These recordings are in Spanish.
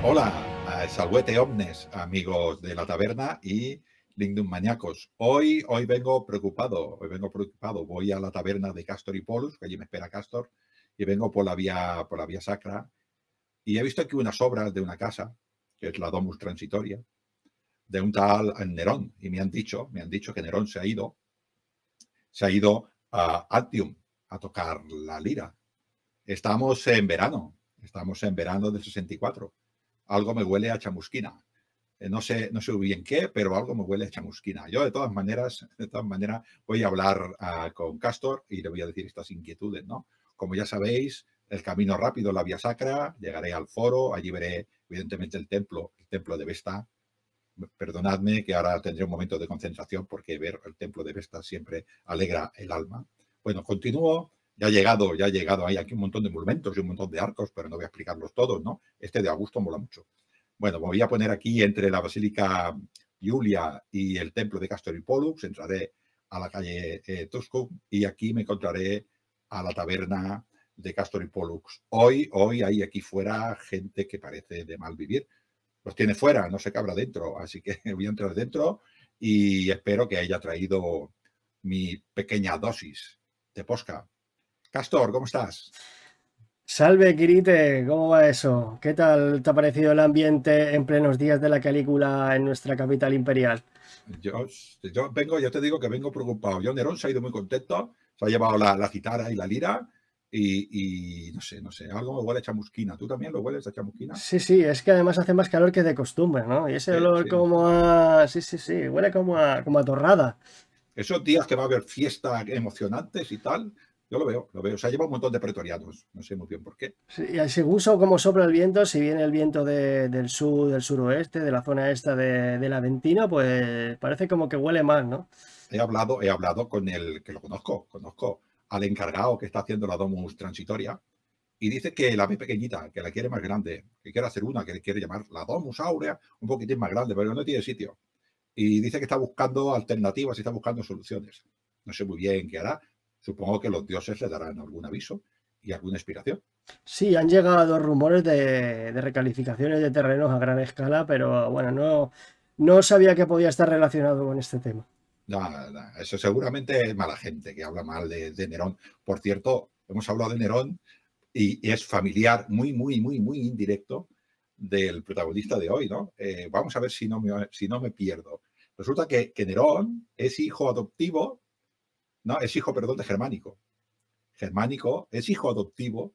Hola, salvete omnes, amigos de la taberna y Lingdom maníacos. Hoy vengo preocupado, Voy a la taberna de Castor y Polus, que allí me espera Castor, y vengo por la vía sacra, y he visto aquí unas obras de una casa, que es la Domus Transitoria, de un tal Nerón, y me han dicho que Nerón se ha ido a Antium a tocar la lira. Estamos en verano del 64. Algo me huele a chamusquina. No sé muy bien qué, pero algo me huele a chamusquina. Yo, de todas maneras, voy a hablar con Castor y le voy a decir estas inquietudes, ¿no? Como ya sabéis, el camino rápido, la vía sacra, llegaré al foro, allí veré, evidentemente, el templo de Vesta. Perdonadme que ahora tendré un momento de concentración porque ver el templo de Vesta siempre alegra el alma. Bueno, continúo. Ya ha llegado, hay aquí un montón de monumentos y un montón de arcos, pero no voy a explicarlos todos, ¿no? Este de Augusto mola mucho. Bueno, me voy a poner aquí entre la Basílica Iulia y el templo de Castor y Pollux, entraré a la calle Tusculum y aquí me encontraré a la taberna de Castor y Pollux. Hoy hay aquí fuera gente que parece de mal vivir. Los tiene fuera, no sé qué habrá dentro, así que voy a entrar dentro y espero que haya traído mi pequeña dosis de posca. Castor, ¿cómo estás? Salve, Quirite, ¿cómo va eso? ¿Qué tal te ha parecido el ambiente en plenos días de la Calígula en nuestra capital imperial? Yo vengo, yo te digo que vengo preocupado. Yo, Nerón se ha ido muy contento, se ha llevado la guitarra y la lira y no sé, algo me huele a chamusquina. ¿Tú también lo hueles a chamusquina? Sí, es que además hace más calor que de costumbre, ¿no? Y ese Sí, olor sí. como a... Sí, huele como a torrada. Esos días que va a haber fiestas emocionantes y tal, yo lo veo. Se ha llevado un montón de pretorianos, no sé muy bien por qué. Sí, y según cómo sopla el viento, si viene el viento del sur, del suroeste, de la zona esta del Aventino, pues parece como que huele más, ¿no? He hablado con el que lo conozco al encargado que está haciendo la Domus Transitoria y dice que la ve pequeñita, que la quiere más grande, que quiere hacer una, que le quiere llamar la Domus Aurea, un poquitín más grande, pero no tiene sitio. Y dice que está buscando alternativas y está buscando soluciones. No sé muy bien qué hará. Supongo que los dioses le darán algún aviso y alguna inspiración. Sí, han llegado rumores de recalificaciones de terrenos a gran escala, pero bueno, no sabía que podía estar relacionado con este tema. Nada, eso seguramente es mala gente que habla mal de Nerón. Por cierto, hemos hablado de Nerón y es familiar muy indirecto del protagonista de hoy, ¿no? Vamos a ver si no me pierdo. Resulta que Nerón es hijo adoptivo, no, es hijo, perdón, de Germánico. Germánico es hijo adoptivo,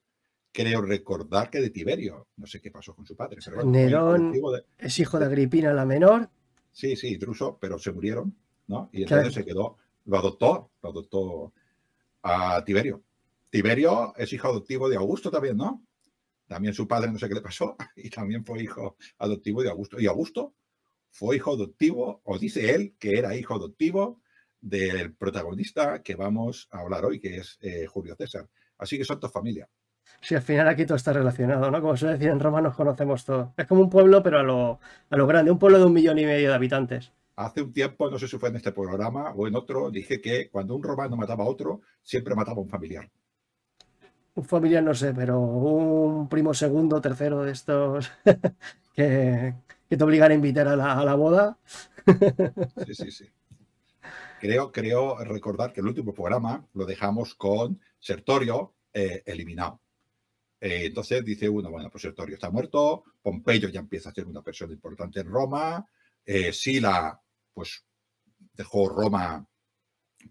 creo recordar que de Tiberio. No sé qué pasó con su padre, pero bueno, fue hijo Nerón adoptivo es hijo de de Agripina la menor, sí, Druso, pero se murieron, ¿no? Y que, entonces se quedó, lo adoptó a Tiberio. Tiberio es hijo adoptivo de Augusto también, ¿no? También su padre no sé qué le pasó y también fue hijo adoptivo de Augusto. Y Augusto fue hijo adoptivo, o dice él que era hijo adoptivo del protagonista que vamos a hablar hoy, que es Julio César. Así que son toda familia. si al final aquí todo está relacionado, ¿no? Como suele decir en Roma, nos conocemos todos. Es como un pueblo, pero a lo grande, un pueblo de 1,5 millones de habitantes. Hace un tiempo, no sé si fue en este programa o en otro, dije que cuando un romano mataba a otro, siempre mataba a un familiar. Un familiar no sé, pero un primo segundo, tercero de estos que, que te obligan a invitar a la boda. Sí. Creo recordar que el último programa lo dejamos con Sertorio eliminado. Entonces dice uno, bueno, pues Sertorio está muerto, Pompeyo ya empieza a ser una persona importante en Roma, Sila, pues dejó Roma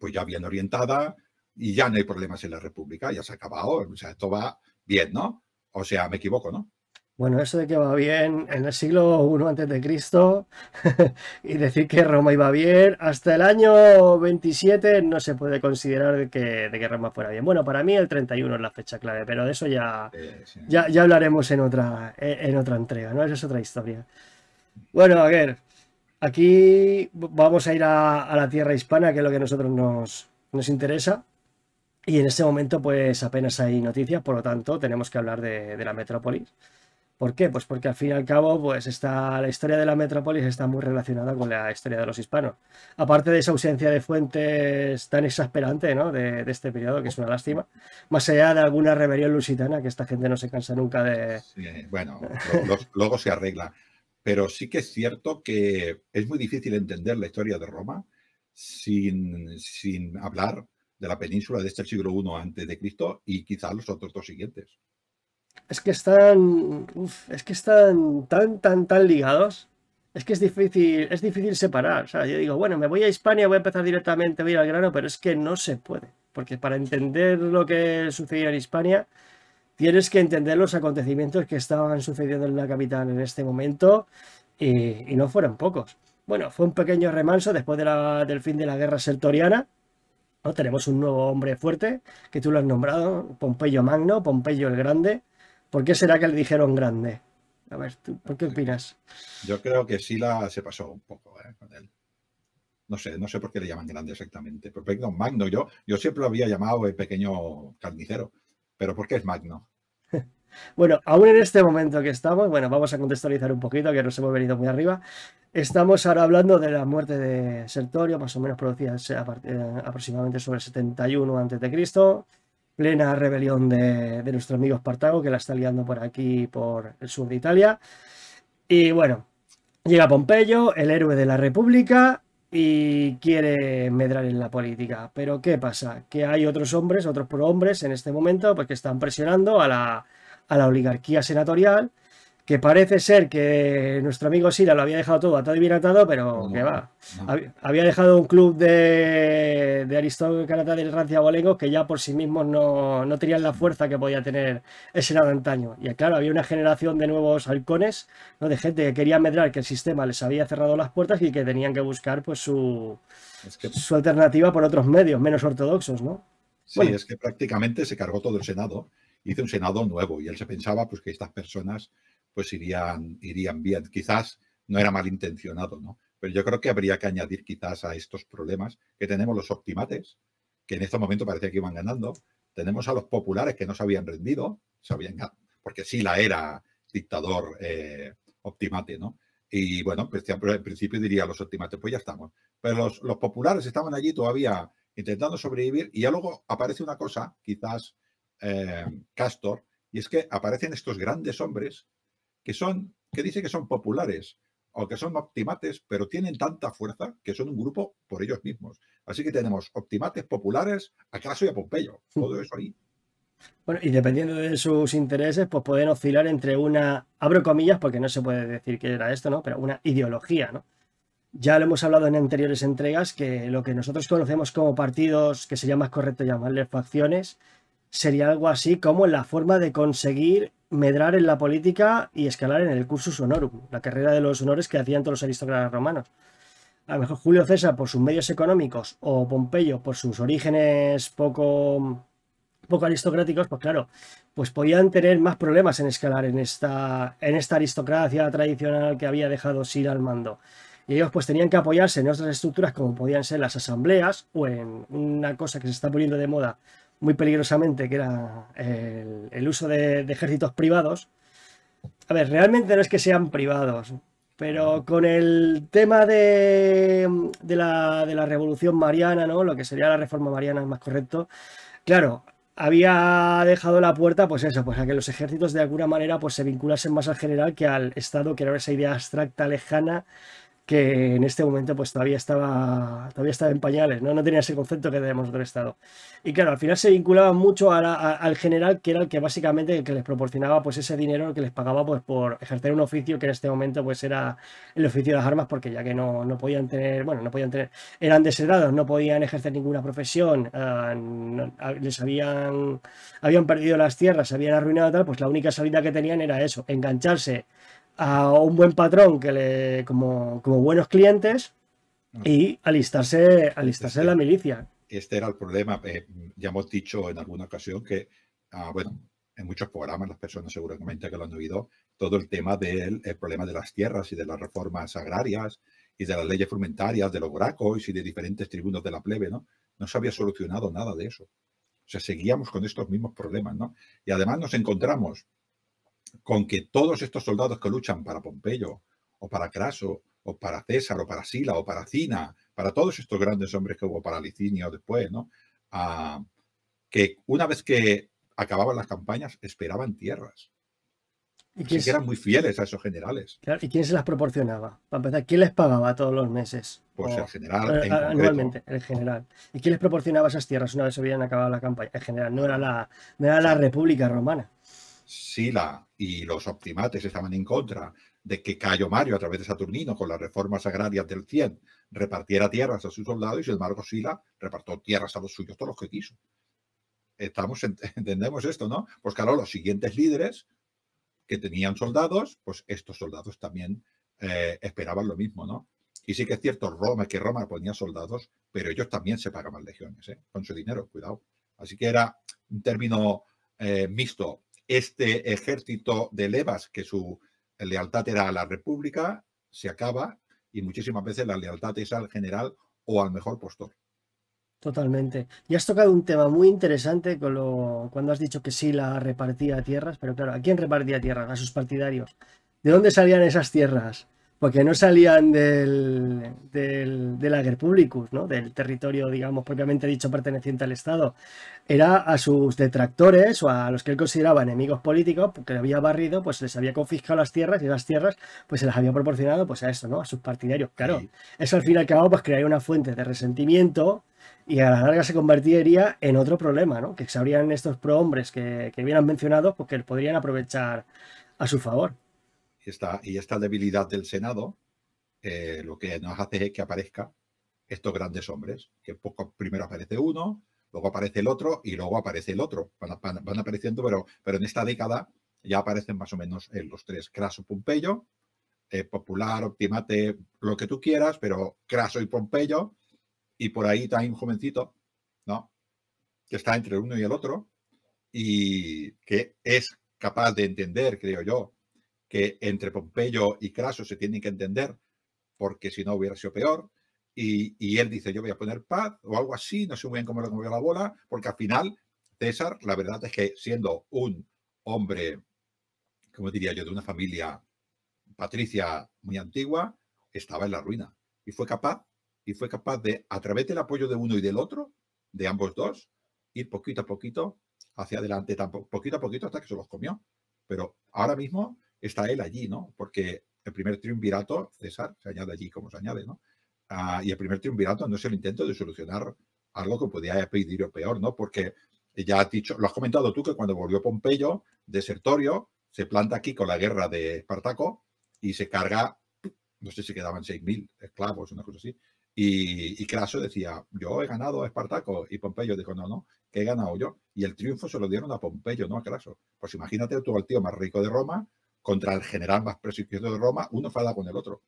pues ya bien orientada y ya no hay problemas en la República, ya se ha acabado, o sea, esto va bien, ¿no? O sea, me equivoco, ¿no? Bueno, eso de que va bien en el siglo I antes de Cristo y decir que Roma iba bien, hasta el año 27 no se puede considerar de que Roma fuera bien. Bueno, para mí el 31 es la fecha clave, pero de eso Sí. ya hablaremos en otra entrega, ¿no? Esa es otra historia. Bueno, a ver, aquí vamos a ir a la tierra hispana, que es lo que a nosotros nos interesa. Y en este momento, pues apenas hay noticias, por lo tanto, tenemos que hablar de la metrópolis. ¿Por qué? Pues porque al fin y al cabo, pues la historia de la metrópolis está muy relacionada con la historia de los hispanos. Aparte de esa ausencia de fuentes tan exasperante, ¿no? de este periodo, que es una lástima. Más allá de alguna rebelión lusitana, que esta gente no se cansa nunca de... Sí, bueno, luego se arregla. Pero sí que es cierto que es muy difícil entender la historia de Roma sin hablar de la península de este siglo I antes de Cristo y quizás los otros dos siguientes. Es que están tan ligados. Es que es difícil separar. O sea, yo digo, bueno, me voy a Hispania, voy a empezar directamente, voy a ir al grano, pero es que no se puede. Porque para entender lo que sucedió en Hispania, tienes que entender los acontecimientos que estaban sucediendo en la capital en este momento, y no fueron pocos. Bueno, fue un pequeño remanso después del fin de la guerra sertoriana, ¿no? Tenemos un nuevo hombre fuerte, que tú lo has nombrado, Pompeyo Magno, Pompeyo el Grande. ¿Por qué será que le dijeron grande? A ver, ¿por qué opinas? Yo creo que Sila se pasó un poco con él. No sé por qué le llaman grande exactamente. Perfecto, Magno. Yo siempre lo había llamado el pequeño carnicero. Pero ¿por qué es Magno? Bueno, aún en este momento que estamos, bueno, vamos a contextualizar un poquito, que nos hemos venido muy arriba. Estamos ahora hablando de la muerte de Sertorio, más o menos producida aproximadamente sobre el 71 a.C., plena rebelión de nuestro amigo Espartago, que la está liando por aquí, por el sur de Italia. Y bueno, llega Pompeyo, el héroe de la República, y quiere medrar en la política. Pero ¿qué pasa? Que hay otros hombres, otros prohombres en este momento, pues que están presionando a la oligarquía senatorial, que parece ser que nuestro amigo Sila lo había dejado todo atado y bien atado, pero que No, va. no. Había dejado un club de aristócratas del rancia abolengo que ya por sí mismos no tenían la fuerza que podía tener el Senado antaño. Y claro, había una generación de nuevos halcones, ¿no? De gente que quería medrar, que el sistema les había cerrado las puertas y que tenían que buscar pues Es que su alternativa por otros medios menos ortodoxos, ¿no? sí, Bueno, es que prácticamente se cargó todo el Senado, hizo un Senado nuevo y él se pensaba pues que estas personas pues irían bien. Quizás no era malintencionado, ¿no? Pero yo creo que habría que añadir quizás a estos problemas que tenemos los optimates, que en este momento parecía que iban ganando. Tenemos a los populares que no se habían rendido, porque sí la era dictador optimate, ¿no? Y bueno, pues, en principio diría los optimates, pues ya estamos. Pero los populares estaban allí todavía intentando sobrevivir y ya luego aparece una cosa, quizás Castor, y es que aparecen estos grandes hombres que dicen que son populares o que son optimates, pero tienen tanta fuerza que son un grupo por ellos mismos. Así que tenemos optimates populares, acaso y a Pompeyo, todo eso ahí. bueno, y dependiendo de sus intereses, pues pueden oscilar entre una, abro comillas, porque no se puede decir que era esto, ¿no? Pero una ideología, ¿no? Ya lo hemos hablado en anteriores entregas, que lo que nosotros conocemos como partidos, que sería más correcto llamarles facciones, sería algo así como la forma de conseguir medrar en la política y escalar en el cursus honorum, la carrera de los honores que hacían todos los aristócratas romanos. A lo mejor Julio César por sus medios económicos o Pompeyo por sus orígenes poco aristocráticos, pues claro, pues podían tener más problemas en escalar en esta aristocracia tradicional que había dejado Sir al mando. Y ellos pues tenían que apoyarse en otras estructuras como podían ser las asambleas o en una cosa que se está poniendo de moda muy peligrosamente, que era el uso de ejércitos privados. A ver, realmente no es que sean privados, pero con el tema de la Revolución Mariana, ¿no? Lo que sería la Reforma Mariana es más correcto. Claro, había dejado la puerta, pues eso, pues a que los ejércitos de alguna manera pues se vinculasen más al general que al Estado, que era esa idea abstracta, lejana, que en este momento pues todavía estaba en pañales, ¿no? No tenía ese concepto que tenemos del Estado. Y claro, al final se vinculaban mucho al general, que era el que básicamente el que les proporcionaba pues ese dinero que les pagaba pues por ejercer un oficio que en este momento pues era el oficio de las armas, porque ya que no podían tener, bueno, no podían tener, eran desheredados, no podían ejercer ninguna profesión, les habían perdido las tierras, se habían arruinado tal, pues la única salida que tenían era eso, engancharse a un buen patrón como buenos clientes y alistarse en la milicia. Este era el problema. Ya hemos dicho en alguna ocasión que, bueno, en muchos programas las personas seguramente que lo han oído, todo el tema del problema de las tierras y de las reformas agrarias y de las leyes frumentarias, de los gracos y de diferentes tribunos de la plebe, ¿no? No se había solucionado nada de eso. O sea, seguíamos con estos mismos problemas, ¿no? Y además nos encontramos con que todos estos soldados que luchan para Pompeyo, o para Craso, o para César, o para Sila, o para Cina, para todos estos grandes hombres que hubo, para Licinio después, ¿no? Que una vez que acababan las campañas, esperaban tierras. Así que eran muy fieles a esos generales. Claro, ¿y quién se las proporcionaba? Para empezar, ¿quién les pagaba todos los meses? Pues el general en anualmente, concreto. el general. ¿Y quién les proporcionaba esas tierras una vez se habían acabado la campaña? El general, no era la República Romana. Sila y los optimates estaban en contra de que Cayo Mario, a través de Saturnino, con las reformas agrarias del 100, repartiera tierras a sus soldados, y sin embargo Sila repartió tierras a los suyos, todos los que quiso. Entendemos esto, ¿no? Pues claro, los siguientes líderes que tenían soldados, pues estos soldados también esperaban lo mismo, ¿no? Y sí que es cierto, que Roma ponía soldados, pero ellos también se pagaban legiones, con su dinero, cuidado. Así que era un término mixto. Este ejército de levas, que su lealtad era a la República, se acaba, y muchísimas veces la lealtad es al general o al mejor postor. Totalmente. Y has tocado un tema muy interesante cuando has dicho que sí la repartía tierras, pero claro, ¿a quién repartía tierras? A sus partidarios. ¿De dónde salían esas tierras? Porque no salían del Ager Publicus, ¿no? Del territorio, digamos, propiamente dicho, perteneciente al Estado. Era a sus detractores o a los que él consideraba enemigos políticos, porque le había barrido, pues les había confiscado las tierras, y las tierras pues se las había proporcionado pues a eso, ¿no? A sus partidarios. Claro, Sí. eso al fin y al cabo pues crearía una fuente de resentimiento, y a la larga se convertiría en otro problema, ¿no? Que sabrían estos prohombres que hubieran mencionado, pues que podrían aprovechar a su favor. Y esta debilidad del Senado, lo que nos hace es que aparezca estos grandes hombres, que primero aparece uno, luego aparece el otro y luego aparece el otro. Van apareciendo, pero en esta década ya aparecen más o menos los tres: Craso, Pompeyo, Popular, Optimate, lo que tú quieras, pero Craso y Pompeyo, y por ahí está un jovencito, ¿no? Que está entre el uno y el otro, y que es capaz de entender, creo yo, que entre Pompeyo y Craso se tienen que entender, porque si no hubiera sido peor. Y él dice, yo voy a poner paz o algo así, no sé muy bien cómo le movió la bola, porque al final César, la verdad es que siendo un hombre, como diría yo, de una familia patricia muy antigua, estaba en la ruina. Y fue capaz de, a través del apoyo de uno y del otro, de ambos dos, ir poquito a poquito hacia adelante, poquito a poquito hasta que se los comió. Pero ahora mismo está él allí, ¿no? Porque el primer triunvirato, César, se añade allí como se añade, ¿no? Y el primer triunvirato no es el intento de solucionar algo que podía pedir o peor, ¿no? Porque ya has dicho, lo has comentado tú, que cuando volvió Pompeyo de Sertorio, se planta aquí con la guerra de Espartaco y se carga, no sé si quedaban 6.000 esclavos, una cosa así. Y Craso decía, yo he ganado a Espartaco. Y Pompeyo dijo, no, que he ganado yo. Y el triunfo se lo dieron a Pompeyo, no a Craso. Pues imagínate tú al tío más rico de Roma contra el general más prestigioso de Roma, uno fada con el otro.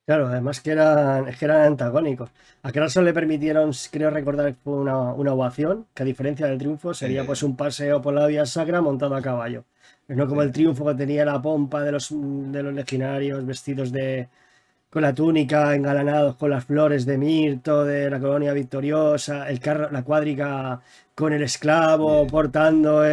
Claro, además que eran antagónicos. A Craso le permitieron, creo recordar que fue una ovación, que a diferencia del triunfo sería pues un paseo por la vía sacra montado a caballo. No como el triunfo, que tenía la pompa de los legionarios vestidos con la túnica, engalanados con las flores de mirto de la colonia victoriosa, el carro, la cuadriga con el esclavo portando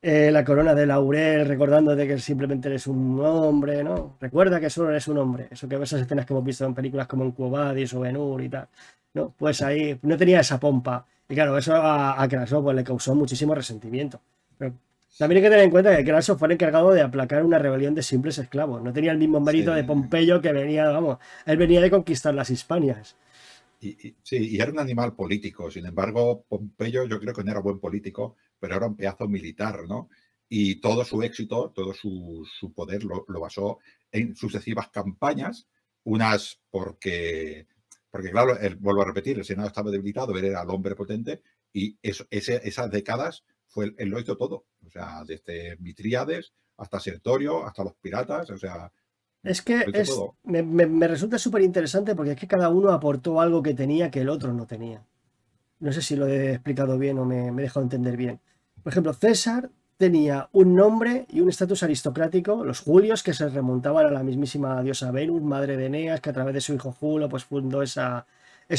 la corona de laurel, recordándote que simplemente eres un hombre, ¿no? Recuerda que solo eres un hombre. Eso, que esas escenas que hemos visto en películas como en Quo Vadis o Ben-Hur y tal, ¿no? Pues ahí no tenía esa pompa. Y claro, eso a Craso pues le causó muchísimo resentimiento. Pero También hay que tener en cuenta que Craso fue el encargado de aplacar una rebelión de simples esclavos. No tenía el mismo Sí, mérito de Pompeyo que venía, vamos, él venía de conquistar las Hispanias. sí, y era un animal político. Sin embargo, Pompeyo yo creo que no era buen político, pero era un pedazo militar, ¿no? Y todo su éxito, todo su poder lo basó en sucesivas campañas, unas porque claro, vuelvo a repetir, el Senado estaba debilitado, él era el hombre potente, y esas décadas él lo hizo todo. O sea, desde Mitríades hasta Sertorio, hasta los piratas, o sea, Es que lo hizo todo. me resulta súper interesante porque es que cada uno aportó algo que tenía que el otro no tenía. No sé si lo he explicado bien o me he dejado entender bien. Por ejemplo, César tenía un nombre y un estatus aristocrático, los Julios, que se remontaban a la mismísima diosa Venus, madre de Eneas, que a través de su hijo Julio pues fundó esa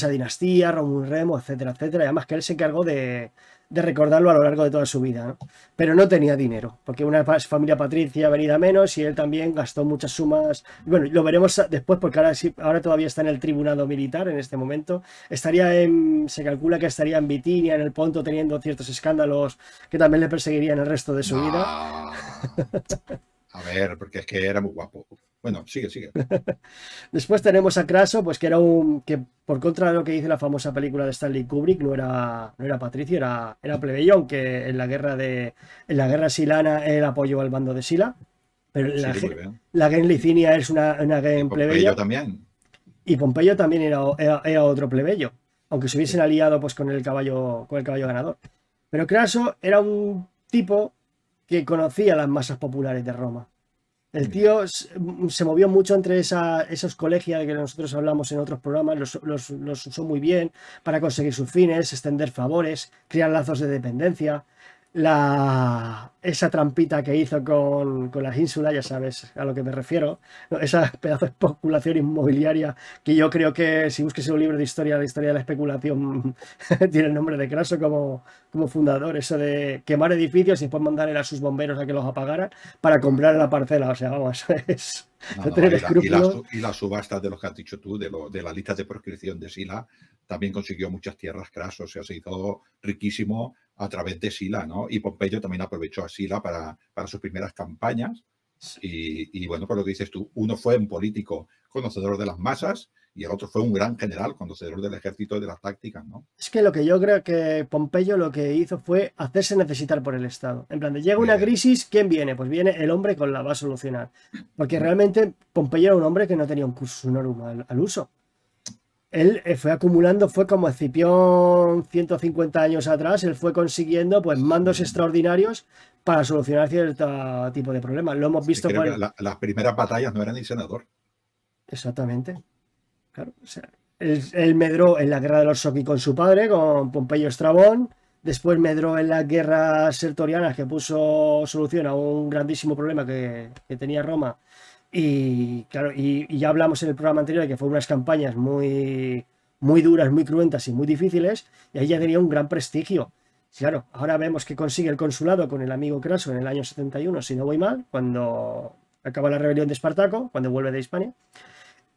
dinastía, Romulus Remo, etcétera, etcétera. Y además que él se encargó de recordarlo a lo largo de toda su vida, ¿no? Pero no tenía dinero, porque una familia patricia venida menos y él también gastó muchas sumas. Bueno, lo veremos después porque ahora todavía está en el tribunado militar en este momento. Se calcula que estaría en Bitinia, en el Ponto, teniendo ciertos escándalos que también le perseguirían el resto de su vida. No. A ver, porque es que era muy guapo. Bueno, sigue, sigue. Después tenemos a Craso, pues que por contra de lo que dice la famosa película de Stanley Kubrick, no era patricio, era plebeyo, aunque en la guerra silana él apoyó al bando de Sila, pero Sí, muy bien. la guerra en Licinia es una Y guerra Pompeyo plebeya, también. y Pompeyo también era otro plebeyo, aunque se hubiesen aliado pues con el caballo ganador. Pero Craso era un tipo que conocía las masas populares de Roma. El Ya. tío se movió mucho entre esos colegios de que nosotros hablamos en otros programas, los usó muy bien para conseguir sus fines, extender favores, crear lazos de dependencia. Esa trampita que hizo con las ínsulas, ya sabes a lo que me refiero, ¿no? Esa pedazo de especulación inmobiliaria que yo creo que si busques un libro de historia, la historia de la especulación tiene el nombre de Craso como fundador, eso de quemar edificios y después mandar a sus bomberos a que los apagaran para comprar la parcela. O sea, vamos, es No, no tener no, escrúpulos. y la subasta de los que has dicho tú, de la lista de proscripción de Sila, también consiguió muchas tierras Craso, o sea, se hizo riquísimo a través de Sila, ¿no? Y Pompeyo también aprovechó a Sila para sus primeras campañas. Y bueno, por lo que dices tú, uno fue un político conocedor de las masas y el otro fue un gran general conocedor del ejército y de las tácticas, ¿no? Es que lo que yo creo que Pompeyo lo que hizo fue hacerse necesitar por el Estado. En plan, de llega Muy una bien. crisis, ¿quién viene? Pues viene el hombre con la va a solucionar. Porque realmente Pompeyo era un hombre que no tenía un curso normal al uso. Él fue acumulando, fue como Escipión 150 años atrás, él fue consiguiendo pues mandos Sí. extraordinarios para solucionar cierto tipo de problemas. Lo hemos Sí, visto creo con... que las primeras batallas no eran ni senador. Exactamente, claro. O sea, él medró en la guerra de los Soki con su padre, con Pompeyo Estrabón. Después medró en las guerras sertorianas que puso solución a un grandísimo problema que tenía Roma. Y claro, y ya hablamos en el programa anterior de que fueron unas campañas muy, muy duras, muy cruentas y muy difíciles. Y ahí ya tenía un gran prestigio. Claro, ahora vemos que consigue el consulado con el amigo Craso en el año 71, si no voy mal, cuando acaba la rebelión de Espartaco, cuando vuelve de Hispania.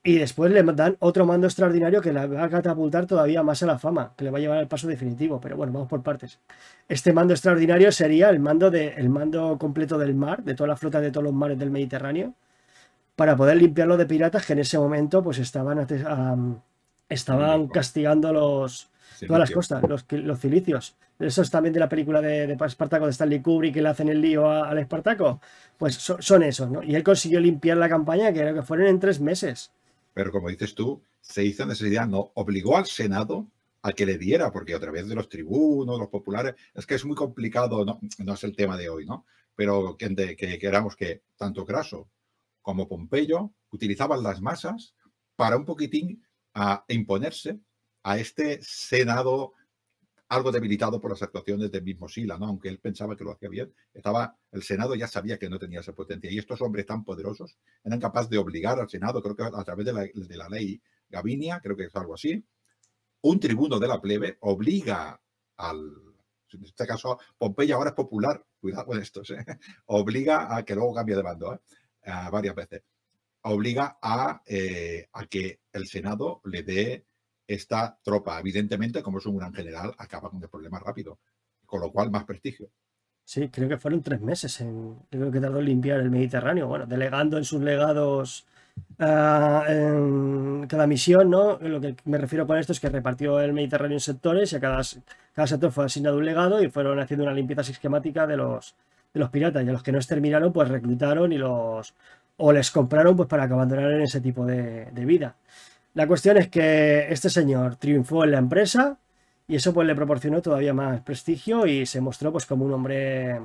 Y después le dan otro mando extraordinario que le va a catapultar todavía más a la fama, que le va a llevar al paso definitivo. Pero bueno, vamos por partes. Este mando extraordinario sería el mando completo del mar, de toda la flota de todos los mares del Mediterráneo, para poder limpiarlo de piratas que en ese momento pues Muy bien, estaban castigando todas las Cilicio. costas, los cilicios. Eso es también de la película de Espartaco de Stanley Kubrick, que le hacen el lío al Espartaco. Pues son esos, ¿no? Y él consiguió limpiar la campaña, que creo que fueron en 3 meses. Pero como dices tú, se hizo necesidad, no obligó al Senado a que le diera, porque a través de los tribunos, los populares, es que es muy complicado, no, no es el tema de hoy, ¿no? Pero que queramos que tanto Craso como Pompeyo utilizaban las masas para un poquitín a imponerse a este Senado algo debilitado por las actuaciones del mismo Sila, ¿no? Aunque él pensaba que lo hacía bien, el Senado ya sabía que no tenía esa potencia. Y estos hombres tan poderosos eran capaces de obligar al Senado, creo que a través de la ley Gavinia, creo que es algo así, un tribuno de la plebe obliga al, en este caso, Pompeya ahora es popular, cuidado con esto, ¿eh? Obliga a que luego cambie de bando, varias veces, obliga a que el Senado le dé esta tropa. Evidentemente, como es un gran general, acaba con el problema rápido, con lo cual más prestigio. Sí, creo que fueron 3 meses creo que tardó en limpiar el Mediterráneo. Bueno, delegando en sus legados en cada misión, ¿no? Lo que me refiero con esto es que repartió el Mediterráneo en sectores y a cada sector fue asignado un legado y fueron haciendo una limpieza sistemática de los piratas. Y a los que no exterminaron, pues reclutaron o les compraron pues para que abandonaran ese tipo de vida. La cuestión es que este señor triunfó en la empresa y eso pues le proporcionó todavía más prestigio y se mostró pues como un hombre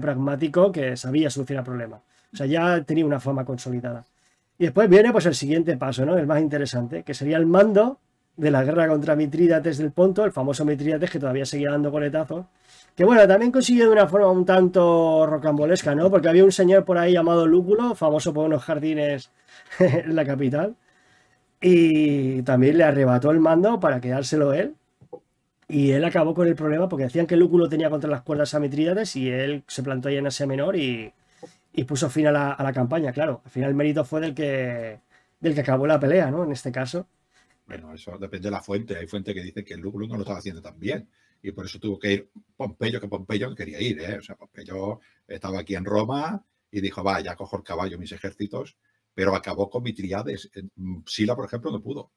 pragmático que sabía solucionar problemas. O sea, ya tenía una fama consolidada. Y después viene pues el siguiente paso, ¿no? El más interesante, que sería el mando de la guerra contra Mitrídates del Ponto, el famoso Mitrídates que todavía seguía dando coletazos. Que bueno, también consiguió de una forma un tanto rocambolesca, ¿no? Porque había un señor por ahí llamado Lúculo, famoso por unos jardines en la capital, y también le arrebató el mando para quedárselo él. Y él acabó con el problema porque decían que Lúculo tenía contra las cuerdas a Mitrídates y él se plantó ahí en Asia Menor y puso fin a la campaña, claro. Al final el mérito fue del que acabó la pelea, ¿no? En este caso. Bueno, eso depende de la fuente. Hay fuentes que dicen que el Lúculo no lo estaba haciendo tan bien. Y por eso tuvo que ir Pompeyo, que Pompeyo no quería ir, ¿eh? O sea, Pompeyo estaba aquí en Roma y dijo, va, ya cojo el caballo, mis ejércitos, pero acabó con Mitríades. Sila, por ejemplo, no pudo.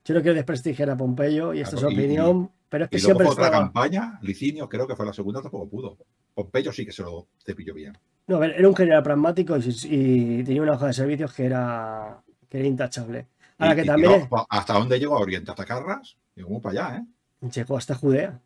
Yo no quiero desprestigiar a Pompeyo y esta es Claro, su opinión, pero es que y luego siempre fue otra estaba... campaña, Licinio, creo que fue la segunda, tampoco pudo. Pompeyo sí que se lo cepilló bien. No, a ver, era un general pragmático y tenía una hoja de servicios que era intachable. Ahora que Y también tiró, ¿hasta dónde llegó? A Oriente, hasta Carras. Y vamos para allá, ¿eh? llegó hasta Judea.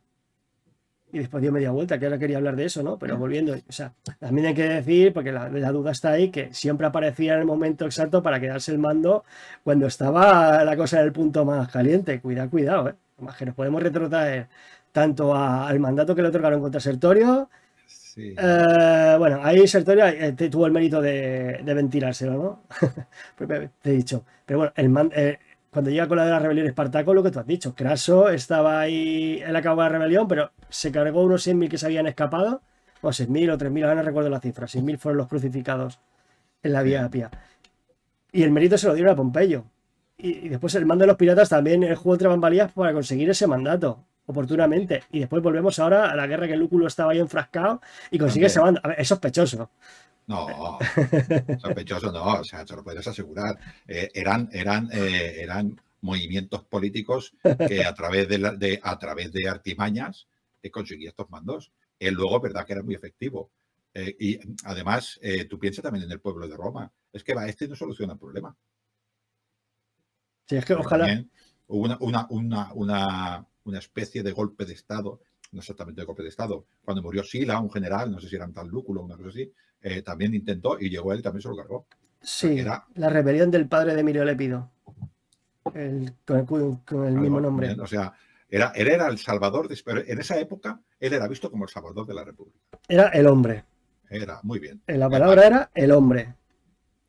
Y después dio media vuelta, que ahora quería hablar de eso, ¿no? Pero volviendo, o sea, también hay que decir, porque la duda está ahí, que siempre aparecía en el momento exacto para quedarse el mando cuando estaba la cosa en el punto más caliente. Cuidado, ¿eh? Además que nos podemos retrotraer tanto al mandato que le otorgaron contra Sertorio. Sí. Bueno, ahí Sertorio tuvo el mérito de ventilárselo, ¿no? Te he dicho. Pero bueno, cuando llega con la de la rebelión Espartaco, lo que tú has dicho, Craso estaba ahí, él acabó la rebelión, pero se cargó unos 6.000 que se habían escapado, o 6.000 o 3.000, ahora no recuerdo la cifra, 6.000 fueron los crucificados en la Vía Apia. Y el mérito se lo dieron a Pompeyo. Y después el mando de los piratas también jugó entre bambalinas para conseguir ese mandato, oportunamente. Y después volvemos ahora a la guerra que Lúculo estaba ahí enfrascado y consigue ese mando. A ver, es sospechoso. No, sospechoso no, o sea, te lo puedes asegurar. Eran movimientos políticos que a través de artimañas conseguía estos mandos. Él luego, es verdad que era muy efectivo. Y además, tú piensas también en el pueblo de Roma. Es que este no soluciona el problema. Sí, es que Porque ojalá. también hubo una especie de golpe de Estado, no exactamente de golpe de Estado. Cuando murió Sila, un general, no sé si era un tal Lúculo o una cosa así, también intentó y llegó él y también se lo cargó. O sea, Sí, la rebelión del padre de Emilio Lépido. Con el mismo nombre. O sea, él era el salvador, pero en esa época él era visto como el salvador de la República. Era el hombre. Era, muy bien. La palabra era el hombre.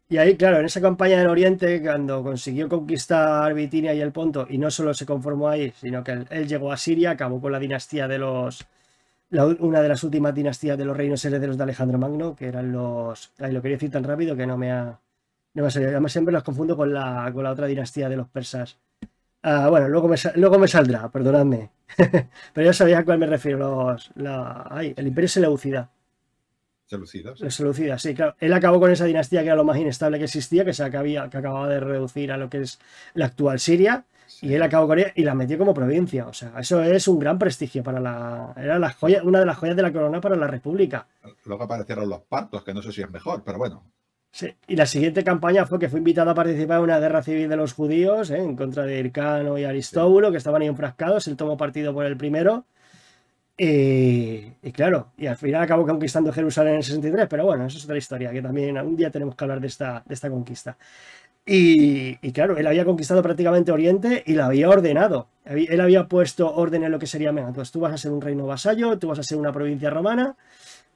Y ahí, claro, en esa campaña en Oriente, cuando consiguió conquistar Bitinia y el Ponto, y no solo se conformó ahí, sino que él llegó a Siria, acabó con la dinastía una de las últimas dinastías de los reinos herederos de Alejandro Magno, que eran los... Ahí lo quería decir tan rápido que no me ha salido. Además siempre los confundo con la otra dinastía de los persas. Bueno, luego me saldrá, perdonadme. Pero ya sabéis a cuál me refiero. El Imperio Seleucida. Los Seleucidas, sí, claro. Él acabó con esa dinastía que era lo más inestable que existía, que acababa de reducir a lo que es la actual Siria. Sí. Y él acabó con ella y la metió como provincia. O sea, eso es un gran prestigio para era una de las joyas de la corona para la República. Luego aparecieron los partos, que no sé si es mejor, pero bueno. Sí. Y la siguiente campaña fue que fue invitado a participar en una guerra civil de los judíos, en contra de Hircano y Aristóbulo, sí, que estaban ahí enfrascados. Él tomó partido por el primero. Y claro, y al final acabó conquistando Jerusalén en el 63, pero bueno, eso es otra historia, que también un día tenemos que hablar de esta conquista. Y claro, él había conquistado prácticamente Oriente y lo había ordenado. Él había puesto orden en lo que sería, entonces tú vas a ser un reino vasallo, tú vas a ser una provincia romana,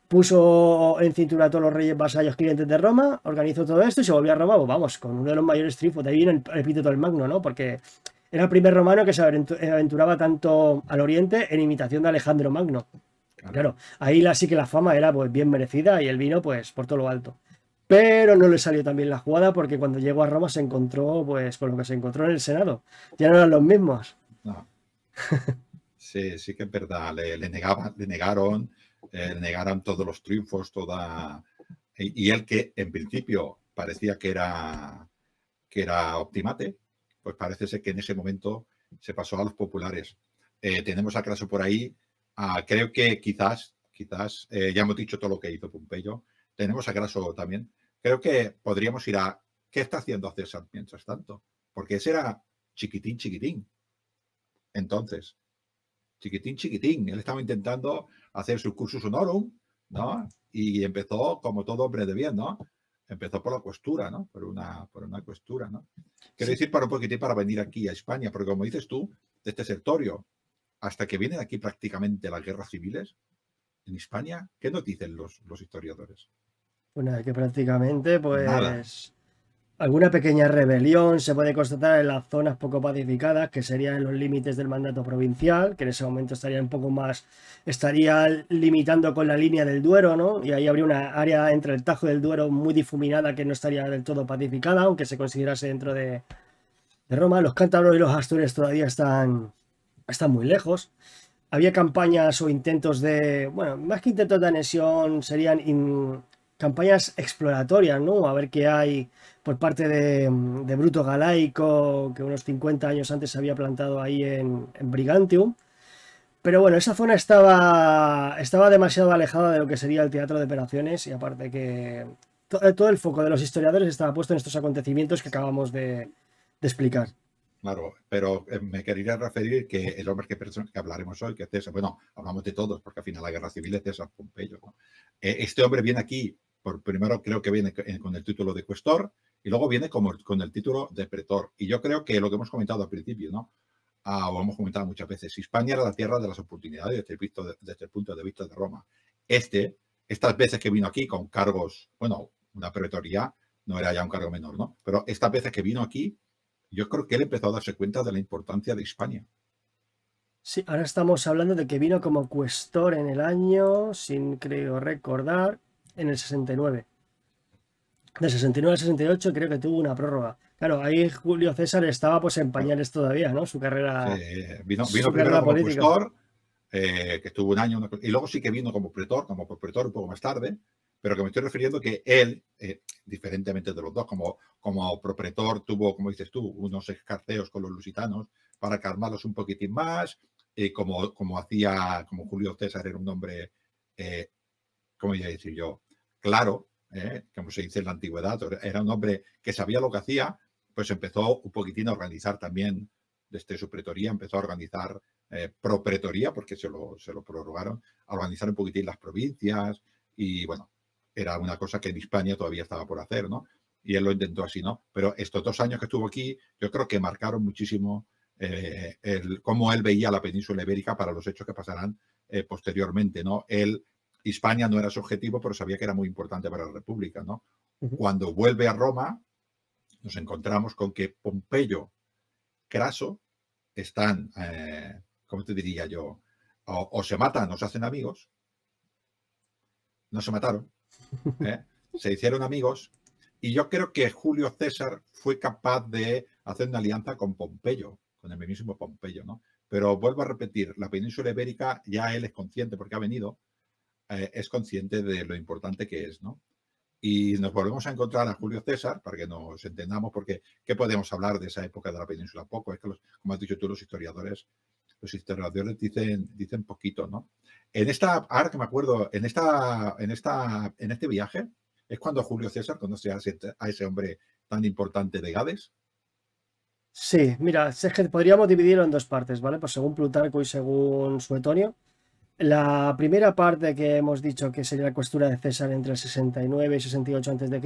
puso en cintura a todos los reyes vasallos clientes de Roma, organizó todo esto y se volvió a Roma, pues vamos, con uno de los mayores triunfos. De ahí viene el epíteto del Magno, ¿no? Porque era el primer romano que se aventuraba tanto al oriente en imitación de Alejandro Magno. Claro, ahí sí que la fama era pues bien merecida y el vino pues por todo lo alto. Pero no le salió tan bien la jugada porque cuando llegó a Roma se encontró pues con lo que se encontró en el Senado. Ya no eran los mismos. No. Sí que es verdad, le negaron negaran todos los triunfos, y él, que en principio parecía que era optimate, pues parece ser que en ese momento se pasó a los populares. Tenemos a Craso por ahí. Creo que quizás ya hemos dicho todo lo que hizo Pompeyo. Tenemos a Craso también. Creo que podríamos ir a ¿qué está haciendo César mientras tanto? Porque ese era chiquitín. Entonces, chiquitín. Él estaba intentando hacer su cursus honorum, ¿no? Y empezó como todo hombre de bien, ¿no? Empezó por la cuestura, ¿no? Por una cuestura, ¿no? Quiero decir, para un poquitín para venir aquí a España, porque como dices tú, de este Sertorio, hasta que vienen aquí prácticamente las guerras civiles en España, ¿qué nos dicen los historiadores? Pues nada, que prácticamente, Nada. pues, alguna pequeña rebelión se puede constatar en las zonas poco pacificadas, que serían los límites del mandato provincial, que en ese momento estaría un poco más, estaría limitando con la línea del Duero, ¿no? Y ahí habría una área entre el Tajo y el Duero muy difuminada que no estaría del todo pacificada, aunque se considerase dentro de Roma. Los cántabros y los astures todavía están muy lejos. Había campañas o intentos de, bueno, más que intentos de anexión, serían campañas exploratorias, ¿no? A ver qué hay por parte de Bruto Galaico, que unos 50 años antes se había plantado ahí en Brigantium. Pero bueno, esa zona estaba demasiado alejada de lo que sería el teatro de operaciones, y aparte que todo el foco de los historiadores estaba puesto en estos acontecimientos que acabamos de explicar. Claro, pero me quería referir que el hombre que hablaremos hoy, que es César, bueno, hablamos de todos, porque al final la guerra civil es César Pompeyo, ¿no? Este hombre viene aquí, primero creo que viene con el título de cuestor, y luego viene con el título de pretor. Y yo creo que lo que hemos comentado al principio, ¿no? O hemos comentado muchas veces, España era la tierra de las oportunidades desde el punto de vista de Roma. Estas veces que vino aquí con cargos, bueno, una pretoría no era ya un cargo menor, ¿no? Pero estas veces que vino aquí, yo creo que él empezó a darse cuenta de la importancia de Hispania. Sí, ahora estamos hablando de que vino como cuestor en el año, sin creo recordar, en el 69. Del 69 al 68 creo que tuvo una prórroga. Claro, ahí Julio César estaba pues en Claro, pañales todavía, ¿no? Su carrera, vino su primero carrera como política. cuestor, que estuvo un año, y luego sí que vino como pretor un poco más tarde, pero que me estoy refiriendo que él, diferentemente de los dos, como propretor, tuvo, como dices tú, unos escarceos con los lusitanos para calmarlos un poquitín más, como Julio César era un hombre, ¿cómo iba a decir yo? Claro, como se dice en la antigüedad, era un hombre que sabía lo que hacía, pues empezó un poquitín a organizar también desde su pretoría, empezó a organizar propretoría, porque se lo prorrogaron, a organizar un poquitín las provincias, y bueno, era una cosa que en España todavía estaba por hacer, ¿no? Y él lo intentó así, ¿no? Pero estos 2 años que estuvo aquí, yo creo que marcaron muchísimo cómo él veía la península ibérica para los hechos que pasarán posteriormente, ¿no? Hispania no era su objetivo, pero sabía que era muy importante para la República, ¿no? Cuando vuelve a Roma, nos encontramos con que Pompeyo, Craso, están, ¿cómo te diría yo? O se matan o se hacen amigos. No se mataron, se hicieron amigos, y yo creo que Julio César fue capaz de hacer una alianza con Pompeyo, con el mismísimo Pompeyo, ¿no? Pero vuelvo a repetir, la península ibérica ya él es consciente, porque ha venido, es consciente de lo importante que es, ¿no? Y nos volvemos a encontrar a Julio César para que nos entendamos, porque ¿qué podemos hablar de esa época de la península? Poco, es que como has dicho tú, los historiadores dicen poquito, ¿no? Ahora que me acuerdo, en este viaje, es cuando Julio César conoce a ese hombre tan importante de Gades. Sí, mira, es que podríamos dividirlo en dos partes, ¿vale? Pues según Plutarco y según Suetonio. La primera parte que hemos dicho que sería la cuestura de César entre el 69 y 68 a.C.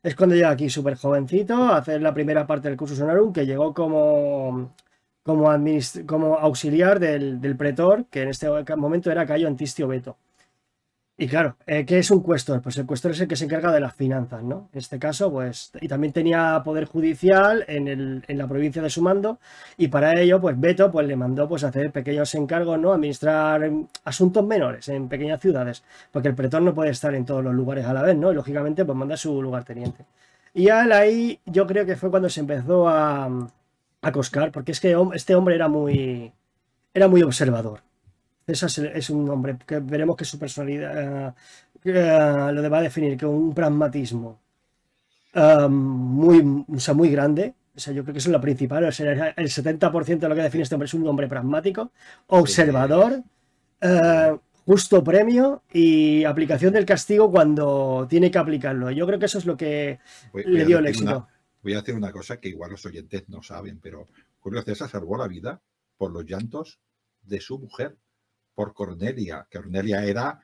es cuando llega aquí súper jovencito a hacer la primera parte del cursus honorum, que llegó como auxiliar del pretor, que en este momento era Cayo Antistio Veto. Y claro, ¿qué es un cuestor? Pues el cuestor es el que se encarga de las finanzas, ¿no? En este caso, pues, y también tenía poder judicial en la provincia de su mando, y para ello, pues Veto pues, le mandó pues, hacer pequeños encargos, ¿no? Administrar asuntos menores en pequeñas ciudades, porque el pretor no puede estar en todos los lugares a la vez, ¿no? Y lógicamente, pues manda a su lugarteniente. Y ahí yo creo que fue cuando se empezó a coscar, porque es que este hombre era muy observador. César es un hombre que veremos que su personalidad lo va a definir con un pragmatismo muy, o sea, muy grande. O sea, yo creo que eso es lo principal. O sea, el 70% de lo que define Sí, este hombre es un hombre pragmático, sí, observador, sí. justo premio y aplicación del castigo cuando tiene que aplicarlo. Yo creo que eso es lo que Voy le a dio el decir éxito. una cosa que igual los oyentes no saben, pero Julio César salvó la vida por los llantos de su mujer, por Cornelia. Que Cornelia era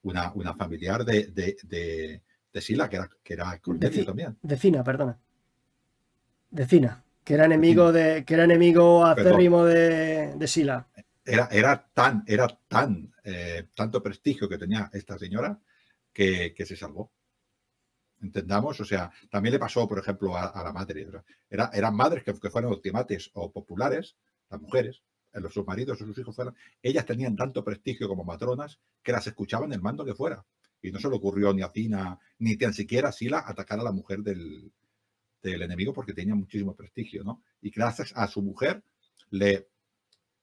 una familiar de Sila, que era Cornelio también. Decina, perdona. Decina, Decina, que era enemigo perdón. acérrimo de Sila. Tanto prestigio que tenía esta señora que se salvó. Entendamos, o sea, también le pasó, por ejemplo, a la madre. Eran madres que fueron optimates o populares, las mujeres, sus maridos o sus hijos fueran, ellas tenían tanto prestigio como matronas que las escuchaban el mando que fuera. Y no se le ocurrió ni a Cina, ni tan siquiera a Sila atacar a la mujer del enemigo porque tenía muchísimo prestigio, ¿no? Y gracias a su mujer,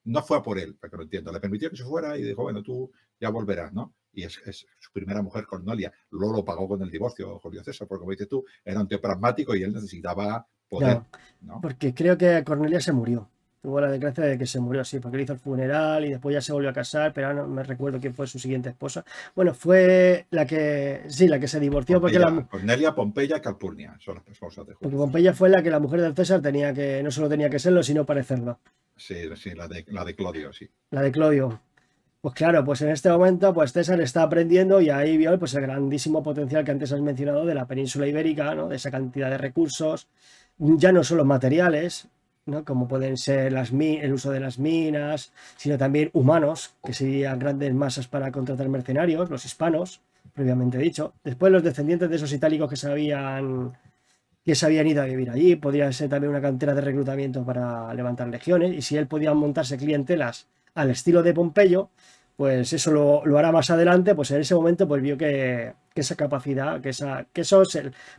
no fue a por él, para que lo entienda, le permitió que se fuera y dijo, bueno, tú ya volverás, ¿no? Y es su primera mujer, Cornelia. Luego lo pagó con el divorcio, Julio César, porque como dices tú, era un tío pragmático y él necesitaba poder, Ya, ¿no? porque creo que Cornelia se murió. Tuvo la desgracia de que se murió así, porque le hizo el funeral y después ya se volvió a casar, pero ahora no me recuerdo quién fue su siguiente esposa. Bueno, fue la que, sí, la que se divorció porque Cornelia, Pompeya, Calpurnia, son las esposas de porque Julio César. Pompeya fue la que la mujer del César tenía que, no solo tenía que serlo, sino parecerlo. Sí, sí, la de Clodio, sí. La de Clodio. Pues claro, pues en este momento pues César está aprendiendo y ahí vio pues el grandísimo potencial que antes has mencionado de la península ibérica, ¿no? De esa cantidad de recursos, ya no solo materiales, ¿no? Como pueden ser el uso de las minas, sino también humanos, que serían grandes masas para contratar mercenarios, los hispanos, previamente dicho. Después los descendientes de esos itálicos que se habían ido a vivir allí, podría ser también una cantera de reclutamiento para levantar legiones, y si él podía montarse clientelas al estilo de Pompeyo, pues eso lo hará más adelante, pues en ese momento pues vio que esa capacidad, que eso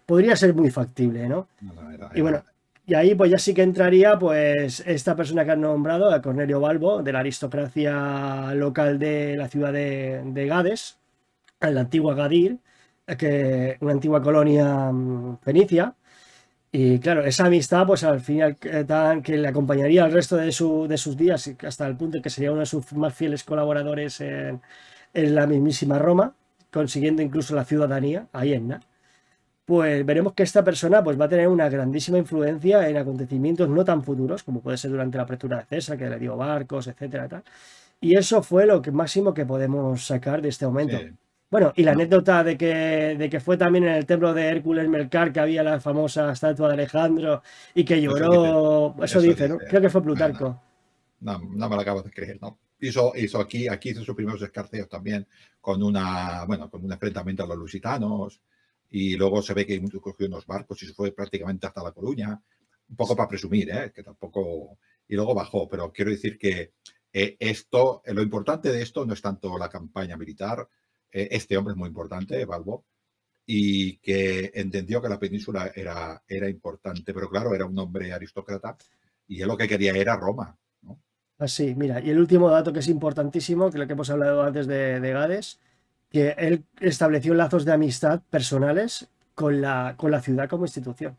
podría ser muy factible, ¿no? No, no, Y bueno, y ahí pues ya sí que entraría pues esta persona que han nombrado, a Cornelio Balbo, de la aristocracia local de la ciudad de Gades, en la antigua Gadir, una antigua colonia fenicia. Y claro, esa amistad, pues al final que le acompañaría al resto de sus días, y hasta el punto de que sería uno de sus más fieles colaboradores en la mismísima Roma, consiguiendo incluso la ciudadanía, Aienna. Pues veremos que esta persona pues, va a tener una grandísima influencia en acontecimientos no tan futuros, como puede ser durante la apertura de César, que le dio barcos, etcétera, y tal. Y eso fue lo máximo que podemos sacar de este momento. sí. Bueno, y la No, anécdota de que fue también en el templo de Hércules Melcar que había la famosa estatua de Alejandro y que lloró, eso eso dice, ¿no? dice. Creo que fue No, no, Plutarco. no me lo acabo de creer, ¿no? Aquí hizo sus primeros escarceos también con un enfrentamiento a los lusitanos y luego se ve que incluso cogió unos barcos y se fue prácticamente hasta La Coruña, un poco para presumir, ¿eh? Que tampoco... Y luego bajó, pero quiero decir que lo importante de esto no es tanto la campaña militar, este hombre es muy importante, Balbo, y que entendió que la península era importante, pero claro, era un hombre aristócrata y él lo que quería era Roma, ¿no? Así, mira, y el último dato que es importantísimo, que lo que hemos hablado antes de Gades, que él estableció lazos de amistad personales con la ciudad como institución.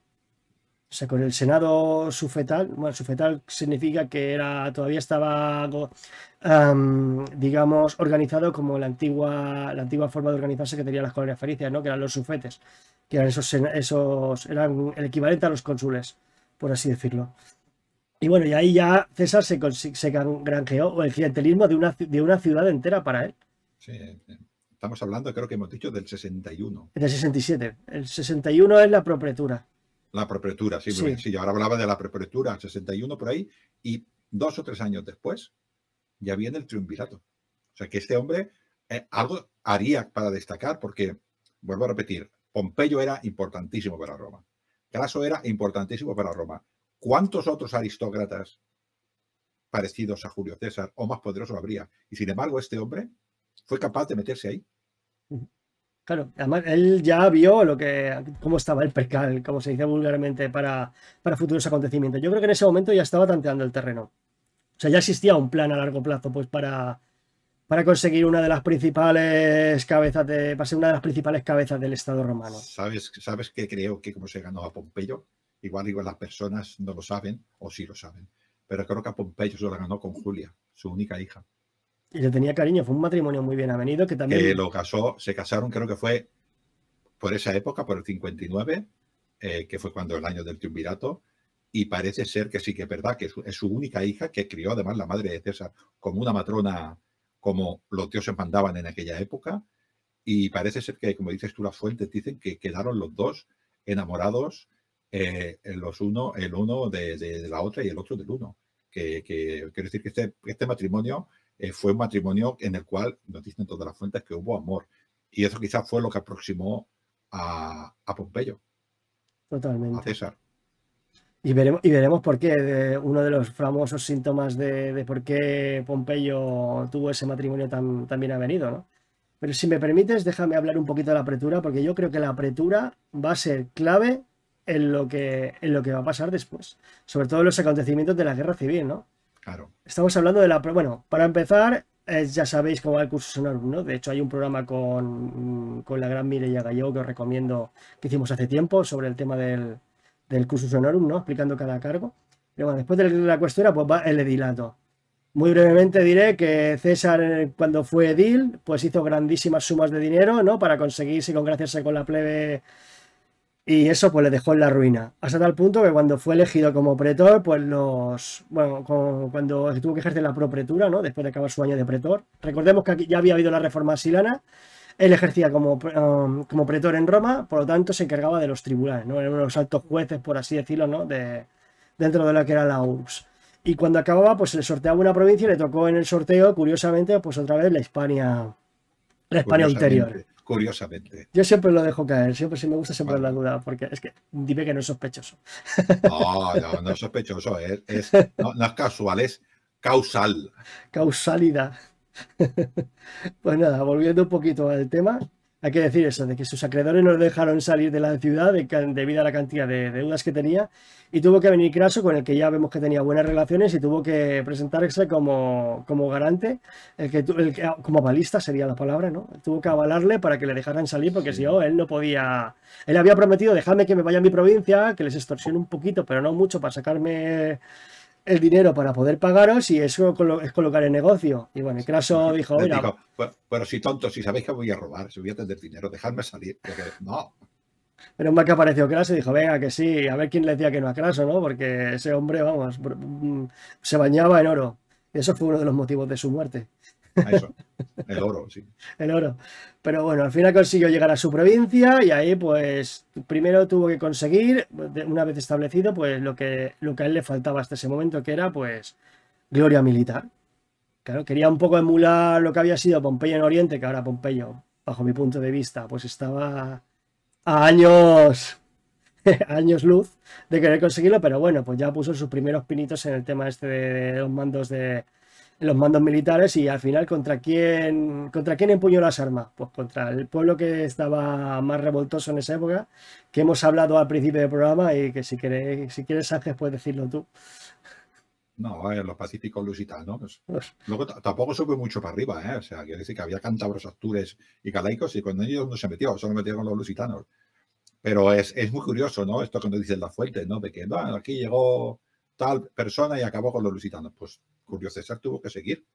O sea, con el Senado sufetal, bueno, sufetal significa que todavía estaba, digamos, organizado como la antigua forma de organizarse que tenían las colonias fenicias, ¿no? Que eran los sufetes, que eran eran el equivalente a los cónsules, por así decirlo. Y bueno, y ahí ya César se granjeó el clientelismo de una ciudad entera para él. Sí, estamos hablando, creo que hemos dicho, del 61. En el 67. El 61 es la propretura. La prepretura, sí, muy bien. Sí. Sí, yo ahora hablaba de la prepretura, 61 por ahí, y 2 o 3 años después ya viene el triunvirato. O sea que este hombre algo haría para destacar, porque, vuelvo a repetir, Pompeyo era importantísimo para Roma. Craso era importantísimo para Roma. ¿Cuántos otros aristócratas parecidos a Julio César o más poderosos habría? Y sin embargo, este hombre fue capaz de meterse ahí. Claro, además él ya vio cómo estaba el percal, como se dice vulgarmente, para futuros acontecimientos. Yo creo que en ese momento ya estaba tanteando el terreno. O sea, ya existía un plan a largo plazo, pues para conseguir una de las principales cabezas va a ser una de las principales cabezas del Estado romano. ¿Sabes qué creo que cómo se ganó a Pompeyo? Igual las personas no lo saben, o sí lo saben, pero creo que a Pompeyo se lo ganó con Julia, su única hija. Y le tenía cariño, fue un matrimonio muy bien avenido que también... Que lo casó, se casaron, creo que fue por esa época, por el 59, que fue cuando el año del triunvirato, y parece ser que sí que es verdad, que es su única hija, que crió además la madre de César como una matrona, como los dioses mandaban en aquella época, y parece ser que, como dices tú, las fuentes dicen que quedaron los dos enamorados, el uno de la otra y el otro del uno. Quiero decir que este matrimonio fue un matrimonio en el cual nos dicen todas las fuentes que hubo amor, y eso quizás fue lo que aproximó a Pompeyo, Totalmente. a César. Y veremos por qué, uno de los famosos síntomas de por qué Pompeyo tuvo ese matrimonio tan bien avenido, ¿no? Pero si me permites, déjame hablar un poquito de la pretura, porque yo creo que la pretura va a ser clave en lo que va a pasar después, sobre todo en los acontecimientos de la guerra civil, ¿no? Claro. Estamos hablando de bueno, para empezar, ya sabéis cómo va el curso Sonorum, ¿no? De hecho, hay un programa con la gran Mireia Galló que os recomiendo, que hicimos hace tiempo, sobre el tema del cursus honorum, ¿no? Explicando cada cargo. Pero bueno, después de la cuestura, pues va el edilato. Muy brevemente diré que César, cuando fue edil, pues hizo grandísimas sumas de dinero, ¿no? Para conseguirse congraciarse con la plebe, y eso pues le dejó en la ruina. Hasta tal punto que cuando fue elegido como pretor, pues bueno, cuando tuvo que ejercer la propretura, ¿no? Después de acabar su año de pretor. Recordemos que aquí ya había habido la reforma silana. Él ejercía como pretor en Roma, por lo tanto se encargaba de los tribunales, ¿no? Eran unos altos jueces, por así decirlo, ¿no? Dentro de lo que era la URBS. Y cuando acababa, pues se le sorteaba una provincia y le tocó en el sorteo, curiosamente, pues otra vez la Hispania ulterior. Curiosamente. Yo siempre lo dejo caer, siempre si me gusta siempre la duda, porque es que dime que no es sospechoso. No es sospechoso, no es casual, es causal. Causalidad. Pues nada, volviendo un poquito al tema, hay que decir eso, de que sus acreedores no le dejaron salir de la ciudad debido a la cantidad de deudas que tenía, y tuvo que venir Craso, con el que ya vemos que tenía buenas relaciones, y tuvo que presentarse como garante, como avalista sería la palabra, ¿no? Tuvo que avalarle para que le dejaran salir, porque si no, él no podía... Él había prometido, dejadme que me vaya a mi provincia, que les extorsione un poquito, pero no mucho, para sacarme el dinero para poder pagaros, y eso es colocar el negocio. Y bueno, Craso dijo, mira... Pero si tontos, si sabéis que voy a robar, si voy a tener dinero, dejadme salir. No. Pero más que apareció Craso y dijo, venga, que sí, a ver quién le decía que no a Craso, ¿no? Porque ese hombre, vamos, se bañaba en oro. Y eso fue uno de los motivos de su muerte. Eso, el oro, sí. El oro. Pero bueno, al final consiguió llegar a su provincia, y ahí pues primero tuvo que conseguir, una vez establecido, pues lo que a él le faltaba hasta ese momento, que era pues gloria militar. Claro, quería un poco emular lo que había sido Pompeyo en Oriente, que ahora Pompeyo, bajo mi punto de vista, pues estaba a años luz de querer conseguirlo, pero bueno, pues ya puso sus primeros pinitos en el tema este de los mandos militares. Y al final, ¿contra quién empuñó las armas? Pues contra el pueblo que estaba más revoltoso en esa época, que hemos hablado al principio del programa, y que si quieres, Ángel, puedes decirlo tú. No, los pacíficos lusitanos. Luego tampoco sube mucho para arriba, ¿eh? O sea, quiere decir que había cántabros, astures y galaicos, y con ellos no se metió, solo metió con los lusitanos. Pero es muy curioso, ¿no? Esto que nos dicen las fuentes, ¿no? De que, bueno, aquí llegó tal persona y acabó con los lusitanos. Pues Julio César tuvo que seguir.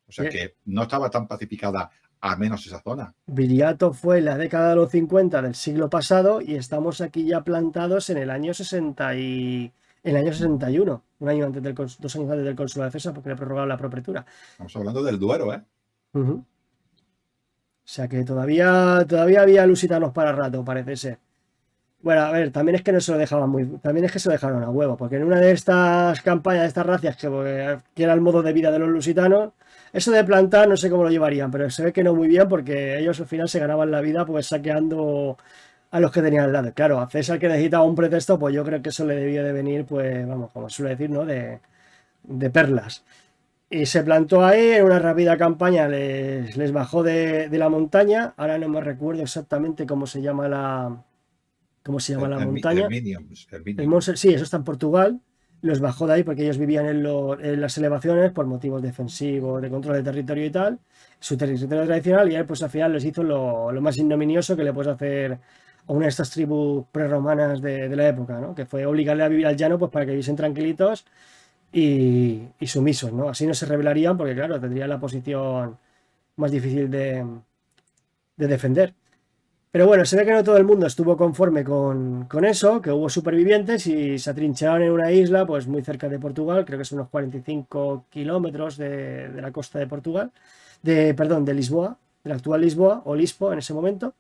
O sea, que no estaba tan pacificada, al menos esa zona. Viriato fue en la década de los 50 del siglo pasado, y estamos aquí ya plantados en el año 61, 2 años antes del consulado de César, porque le prorrogaron la propretura. Estamos hablando del Duero, ¿eh? O sea que todavía había lusitanos para rato, parece ser. Bueno, a ver, también es que no se lo dejaban también es que se lo dejaron a huevo, porque en una de estas campañas, de estas racias que era el modo de vida de los lusitanos, eso de plantar no sé cómo lo llevarían, pero se ve que no muy bien, porque ellos al final se ganaban la vida pues saqueando a los que tenían al lado. Claro, a César, que necesitaba un pretexto, pues yo creo que eso le debía de venir, pues vamos, como suele decir, ¿no? De perlas. Y se plantó ahí en una rápida campaña, les bajó de la montaña. Ahora no me recuerdo exactamente cómo se llama la montaña. Herminium. El Monser, sí, eso está en Portugal. los bajó de ahí porque ellos vivían en las elevaciones por motivos defensivos, de control de territorio y tal, su territorio tradicional, y él pues al final les hizo lo más ignominioso que le puedes hacer a una de estas tribus prerromanas de la época, ¿no? Que fue obligarle a vivir al llano pues para que viviesen tranquilitos y sumisos, ¿no? Así no se rebelarían porque, claro, tendrían la posición más difícil de defender. Pero bueno, se ve que no todo el mundo estuvo conforme con eso, que hubo supervivientes y se atrincheraron en una isla, pues muy cerca de Portugal, creo que son unos 45 kilómetros de la costa de Portugal, perdón, de Lisboa, de la actual Lisboa, o Lispo en ese momento.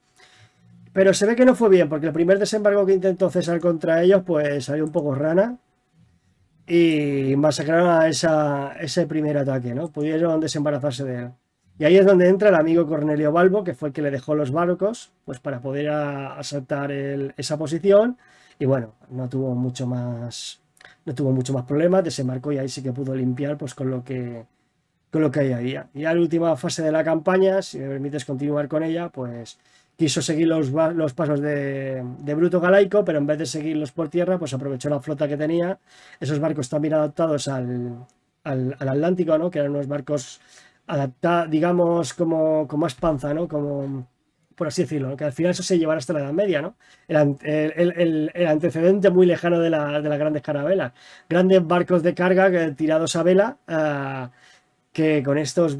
Pero se ve que no fue bien, porque el primer desembarco que intentó César contra ellos, pues salió un poco rana y masacraron a ese primer ataque, ¿no? Pudieron desembarazarse de él. Y ahí es donde entra el amigo Cornelio Balbo, que fue el que le dejó los barcos, pues para poder asaltar esa posición. Y bueno, no tuvo mucho más problemas, desembarcó y ahí sí que pudo limpiar pues con lo que ahí había. Y a la última fase de la campaña, si me permites continuar con ella, pues quiso seguir los pasos de Bruto Galaico, pero en vez de seguirlos por tierra, pues aprovechó la flota que tenía, esos barcos también adaptados al Atlántico, ¿no? Que eran unos barcos adaptados, digamos, como más panza, ¿no? Como, por así decirlo, ¿no? Que al final eso se llevará hasta la Edad Media, ¿no? El antecedente muy lejano de las grandes carabelas. Grandes barcos de carga tirados a vela, que con estos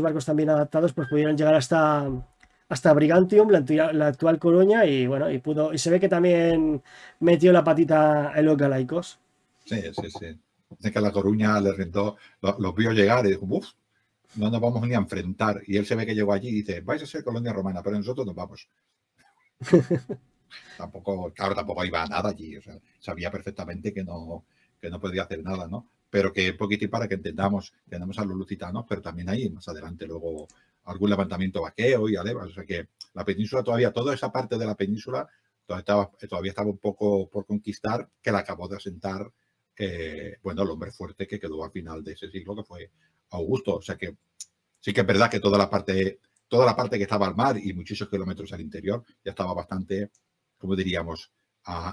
barcos también adaptados pues pudieron llegar hasta Brigantium, la actual Coruña, y bueno, y se ve que también metió la patita en los galaicos. Sí, sí, sí. Dicen que a La Coruña le rentó, los vio llegar y dijo, uff, no nos vamos ni a enfrentar. Y él se ve que llegó allí y dice, vais a ser colonia romana, pero nosotros nos vamos. Tampoco iba a nada allí. O sea, sabía perfectamente que no podía hacer nada, ¿no? Pero que poquitín para que entendamos, tenemos a los lusitanos, pero también hay más adelante luego algún levantamiento vaqueo y alevas. O sea que la península todavía, toda esa parte de la península todavía estaba un poco por conquistar, que la acabó de asentar, bueno, el hombre fuerte que quedó al final de ese siglo, que fue Augusto. O sea que sí que es verdad que toda la parte que estaba al mar y muchísimos kilómetros al interior ya estaba bastante, como diríamos,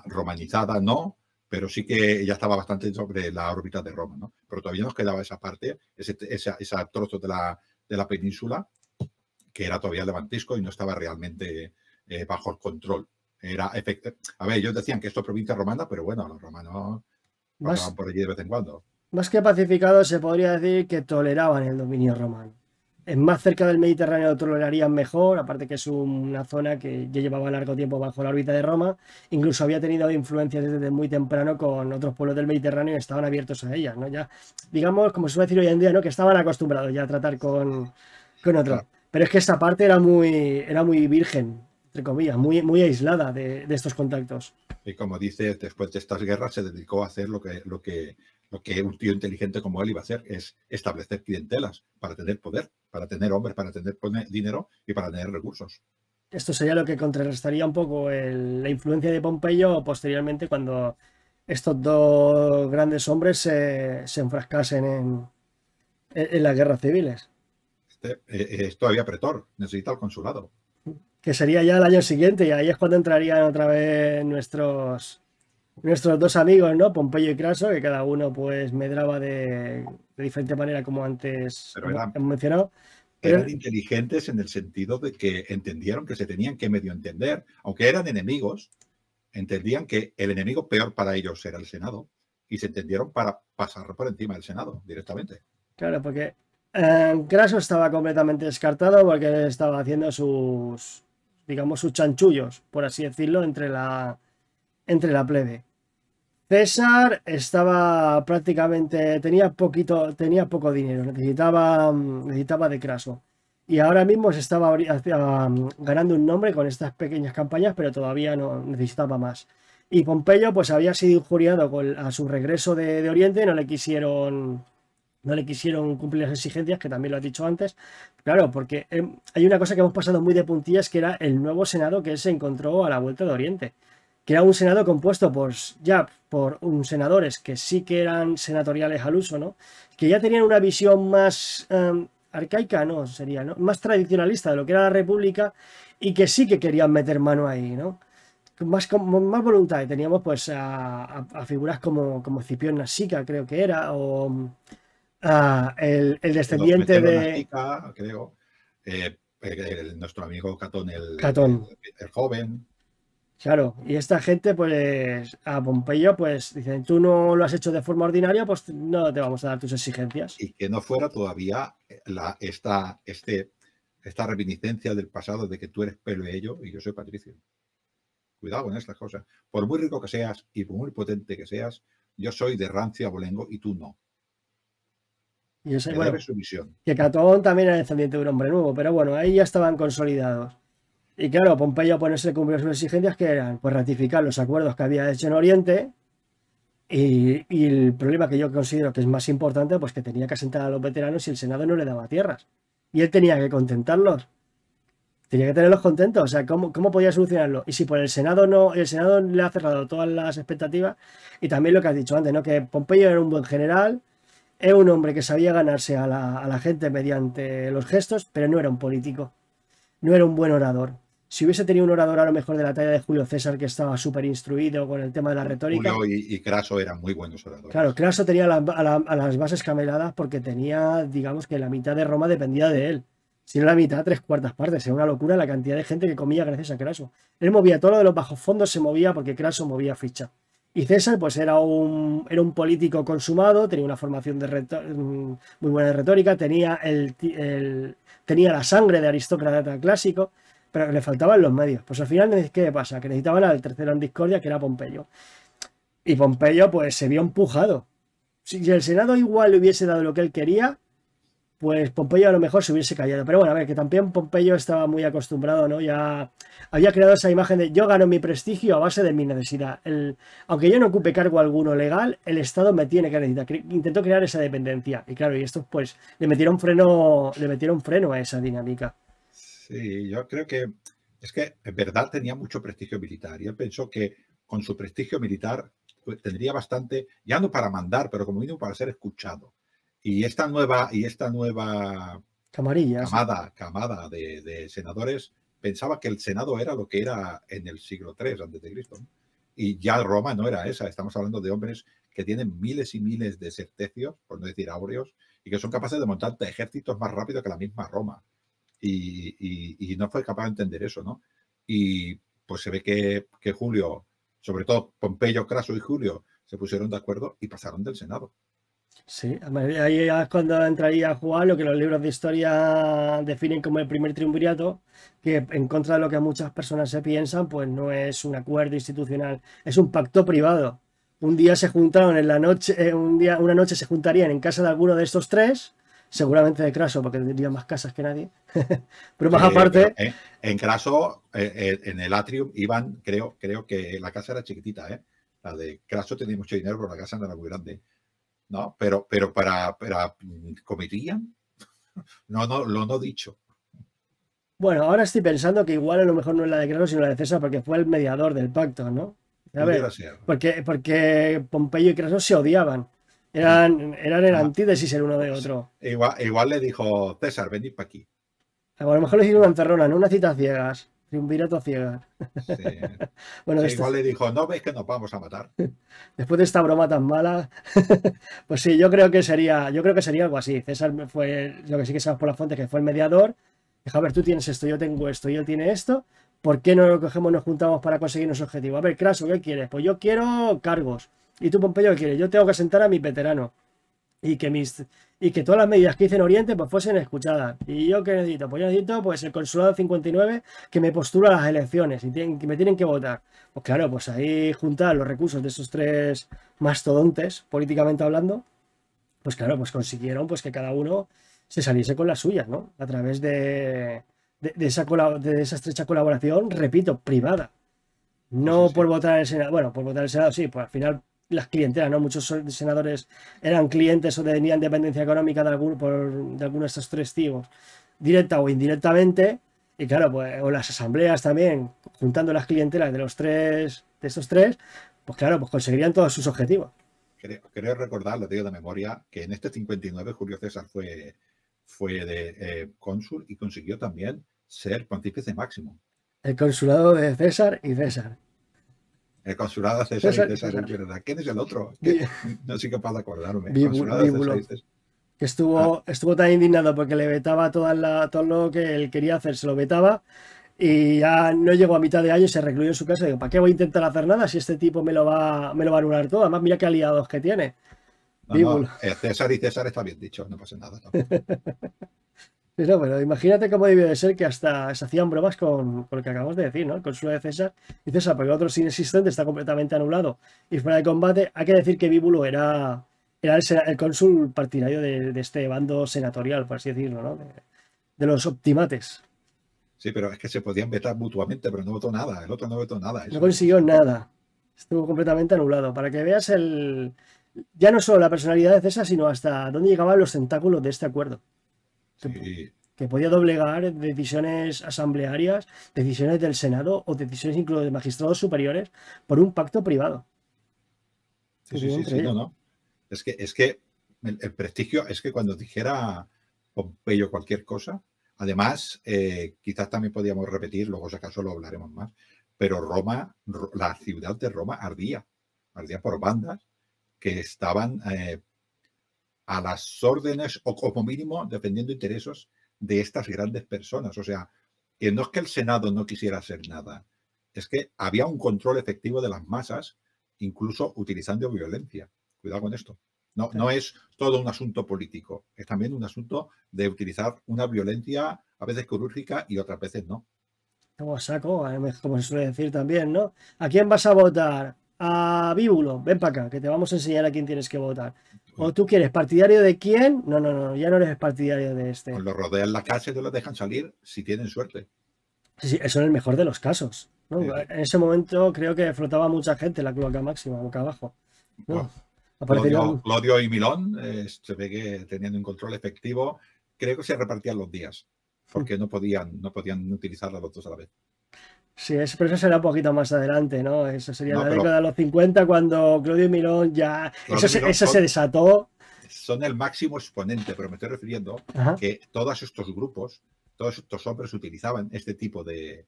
romanizada, ¿no? Pero sí que ya estaba bastante sobre la órbita de Roma, ¿no? Pero todavía nos quedaba esa parte, ese trozo de la península que era todavía levantisco y no estaba realmente bajo el control. A ver, ellos decían que esto es provincia romana, pero bueno, los romanos pasaban Más, por allí de vez en cuando. más que pacificados, se podría decir que toleraban el dominio romano. Es más cerca del Mediterráneo lo tolerarían mejor, aparte que es una zona que ya llevaba largo tiempo bajo la órbita de Roma, incluso había tenido influencias desde muy temprano con otros pueblos del Mediterráneo y estaban abiertos a ellas, ¿no? Ya, digamos, como se suele decir hoy en día, ¿no? Que estaban acostumbrados ya a tratar con otros. Claro. Pero es que esta parte era muy virgen, entre comillas, muy aislada de estos contactos. Y como dices, después de estas guerras se dedicó a hacer lo que un tío inteligente como él iba a hacer, es establecer clientelas para tener poder, para tener hombres, para tener dinero y para tener recursos. Esto sería lo que contrarrestaría un poco la influencia de Pompeyo posteriormente cuando estos dos grandes hombres se enfrascasen en las guerras civiles, Es todavía pretor, necesita el consulado. que sería ya el año siguiente y ahí es cuando entrarían otra vez nuestros dos amigos, ¿no? Pompeyo y Craso, que cada uno pues medraba de diferente manera como antes Pero hemos mencionado. eran Pero inteligentes en el sentido de que entendieron que se tenían que medio entender, aunque eran enemigos, entendían que el enemigo peor para ellos era el Senado y se entendieron para pasar por encima del Senado directamente. claro, porque Craso estaba completamente descartado porque estaba haciendo digamos, sus chanchullos, por así decirlo, entre la plebe. César estaba prácticamente, tenía poco dinero, necesitaba de Craso. Y ahora mismo se estaba ganando un nombre con estas pequeñas campañas, pero todavía no necesitaba más. Y Pompeyo, pues había sido injuriado a su regreso de Oriente, no le quisieron cumplir las exigencias, que también lo has dicho antes. Claro, porque hay una cosa que hemos pasado muy de puntillas, que era el nuevo Senado que él se encontró a la vuelta de Oriente, que era un Senado compuesto por senadores que sí que eran senatoriales al uso, ¿no? Que ya tenían una visión más arcaica, no, sería, ¿no? Más tradicionalista de lo que era la República y que sí que querían meter mano ahí, ¿no? más voluntad. Y teníamos pues a figuras como Cipión Nasica, creo que era, o el Los descendiente Metelo de Nastica, creo. Nuestro amigo Catón, Catón. el joven. Claro, y esta gente, pues a Pompeyo, pues dicen, tú no lo has hecho de forma ordinaria, pues no te vamos a dar tus exigencias. Y que no fuera todavía esta reminiscencia del pasado de que tú eres plebeyo y yo soy patricio. Cuidado con estas cosas. Por muy rico que seas y por muy potente que seas, yo soy de rancio abolengo y tú no. Y yo sé, Me bueno, debes sumisión. que Catón también era descendiente de un hombre nuevo, pero bueno, ahí ya estaban consolidados. Y claro, Pompeyo pues no se le cumplió sus exigencias, que eran pues ratificar los acuerdos que había hecho en Oriente. Y el problema que yo considero que es más importante, pues que tenía que asentar a los veteranos y el Senado no le daba tierras. Y él tenía que contentarlos. Tenía que tenerlos contentos. O sea, ¿cómo podía solucionarlo? Y si por el Senado no, el Senado le ha cerrado todas las expectativas. Y también lo que has dicho antes, ¿no? Que Pompeyo era un buen general, era un hombre que sabía ganarse a la gente mediante los gestos, pero no era un político. No era un buen orador. Si hubiese tenido un orador a lo mejor de la talla de Julio César, que estaba súper instruido con el tema de la retórica. Julio y Craso eran muy buenos Claro, oradores. Craso tenía a las bases cameladas porque tenía, digamos que la mitad de Roma dependía de él. Si no la mitad, tres cuartas partes. Era una locura la cantidad de gente que comía gracias a Craso. Él movía todo lo de los bajos fondos, se movía porque Craso movía ficha. Y César, pues era un político consumado, tenía una formación muy buena de retórica, tenía la sangre de aristócrata clásico, pero le faltaban los medios. Pues al final, ¿qué pasa? Que necesitaban al tercero en discordia, que era Pompeyo. Y Pompeyo pues se vio empujado. Si el Senado igual le hubiese dado lo que él quería, pues Pompeyo a lo mejor se hubiese callado. Pero bueno, a ver, que también Pompeyo estaba muy acostumbrado, ¿no? Ya había creado esa imagen de yo gano mi prestigio a base de mi necesidad. Aunque yo no ocupe cargo alguno legal, el Estado me tiene que necesitar. Intentó crear esa dependencia. Y claro, y esto pues le metieron freno a esa dinámica. Sí, yo creo que es que en verdad tenía mucho prestigio militar y él pensó que con su prestigio militar pues, tendría bastante, ya no para mandar, pero como mínimo para ser escuchado. Y esta nueva Camarillas. camada de senadores pensaba que el Senado era lo que era en el siglo III antes de Cristo, ¿no? Y ya Roma no era esa. Estamos hablando de hombres que tienen miles y miles de septecios, por no decir áureos, y que son capaces de montar ejércitos más rápido que la misma Roma. Y no fue capaz de entender eso, ¿no? Y pues se ve que Julio, sobre todo Pompeyo, Craso y Julio, se pusieron de acuerdo y pasaron del Senado. Sí, ahí es cuando entraría a jugar lo que los libros de historia definen como el primer triunvirato, que en contra de lo que muchas personas se piensan, pues no es un acuerdo institucional, es un pacto privado. Un día se juntaron en la noche, una noche se juntarían en casa de alguno de estos tres, seguramente de Craso, porque tendría más casas que nadie. Pero más Pero aparte, en Craso, en el atrium, iban, creo que la casa era chiquitita, ¿eh? La de Craso tenía mucho dinero, pero la casa no era muy grande. ¿No? Pero para cometían, no, lo no dicho. bueno, ahora estoy pensando que igual a lo mejor no es la de Craso, sino la de César, porque fue el mediador del pacto, ¿no? A ver, Pudiera ser. porque Pompeyo y Craso se odiaban. Eran el Ah, antítesis el uno de pues, otro. igual le dijo, César, venid para aquí. A lo mejor le hicieron una encerrona, no una cita a ciegas. Triunvirato a ciegas. Sí, Bueno, sí, igual le dijo, no ves que nos vamos a matar. después de esta broma tan mala, pues sí, yo creo que sería algo así. César fue, lo que sí que sabes por la fuente, que fue el mediador. Dijo, a ver, tú tienes esto, yo tengo esto, y él tiene esto. ¿Por qué no lo cogemos, nos juntamos para conseguir nuestro objetivo? A ver, Craso, ¿qué quieres? Pues yo quiero cargos. ¿Y tú, Pompeyo, qué quieres? Yo tengo que sentar a mis veteranos. Y que todas las medidas que hice en Oriente pues fuesen escuchadas. ¿Y yo qué necesito? Pues yo necesito pues el consulado 59 que me postula a las elecciones y que me tienen que votar. Pues claro, pues ahí juntar los recursos de esos tres mastodontes, políticamente hablando, pues claro, pues consiguieron pues que cada uno se saliese con las suyas, ¿no? A través de esa estrecha colaboración, repito, privada. Sí, sí, No por sí. votar en el Senado. Bueno, por votar en el Senado sí, pues al final las clientelas, ¿no? Muchos senadores eran clientes o tenían dependencia económica de alguno de estos tres tipos, directa o indirectamente. Y claro, pues, o las asambleas también, juntando las clientelas de estos tres, pues claro, pues conseguirían todos sus objetivos. Creo recordar, lo digo de memoria, que en este 59 Julio César fue de cónsul y consiguió también ser pontífice máximo. El consulado de César y César. El consulado de César y César y César, César. es verdad. ¿Quién es el otro? Es que Vi- no soy capaz de acordarme. Consulado de César y Víbulo. César. Que Ah, estuvo tan indignado porque le vetaba todo lo que él quería hacer, se lo vetaba y ya no llegó a mitad de año y se recluyó en su casa. Digo, ¿para qué voy a intentar hacer nada si este tipo me lo va a anular todo? Además, mira qué aliados que tiene. no, no, Víbulo. César y César está bien dicho, no pasa nada tampoco. Pero bueno, imagínate cómo debió de ser que hasta se hacían bromas con lo que acabamos de decir, ¿no? El consuelo de César y César, porque el otro es inexistente, está completamente anulado y fuera de combate. Hay que decir que Víbulo era el cónsul partidario de este bando senatorial, por así decirlo, ¿no? De los optimates. Sí, pero es que se podían vetar mutuamente, pero no votó nada. El otro no votó nada. No Eso consiguió es importante. nada. Estuvo completamente anulado. Para que veas ya no solo la personalidad de César, sino hasta dónde llegaban los tentáculos de este acuerdo. Que, Sí, que podía doblegar decisiones asamblearias, decisiones del Senado o decisiones incluso de magistrados superiores por un pacto privado sí, que sí, tenía sí, entre sí, no, ellos. no. Es que el prestigio es que cuando dijera Pompeyo cualquier cosa, además, quizás también podíamos repetir, luego si acaso lo hablaremos más, pero Roma, la ciudad de Roma ardía por bandas que estaban a las órdenes o como mínimo defendiendo intereses de estas grandes personas. O sea, que no es que el Senado no quisiera hacer nada, es que había un control efectivo de las masas, incluso utilizando violencia. Cuidado con esto. No, no es todo un asunto político, es también un asunto de utilizar una violencia a veces quirúrgica y otras veces no. Como saco, como se suele decir también, ¿no? ¿A quién vas a votar? A Bíbulo, ven para acá, que te vamos a enseñar a quién tienes que votar. ¿O tú quieres partidario de quién? No, no, no, ya no eres partidario de este. Los rodean la casa y no los dejan salir si tienen suerte. Sí, sí, eso en el mejor de los casos, ¿no? Sí. En ese momento creo que flotaba mucha gente en la cloaca máxima, boca abajo, Pues ¿no? Aparecerían. Clodio y Milón se ve que teniendo un control efectivo, creo que se repartían los días, porque no podían utilizarla los dos a la vez. Sí, pero eso será un poquito más adelante, ¿no? Eso sería No, la pero década de los 50 cuando Claudio Mirón ya. Clodio y Milón Eso se desató. son el máximo exponente, pero me estoy refiriendo Ajá. que todos estos grupos, todos estos hombres utilizaban este tipo de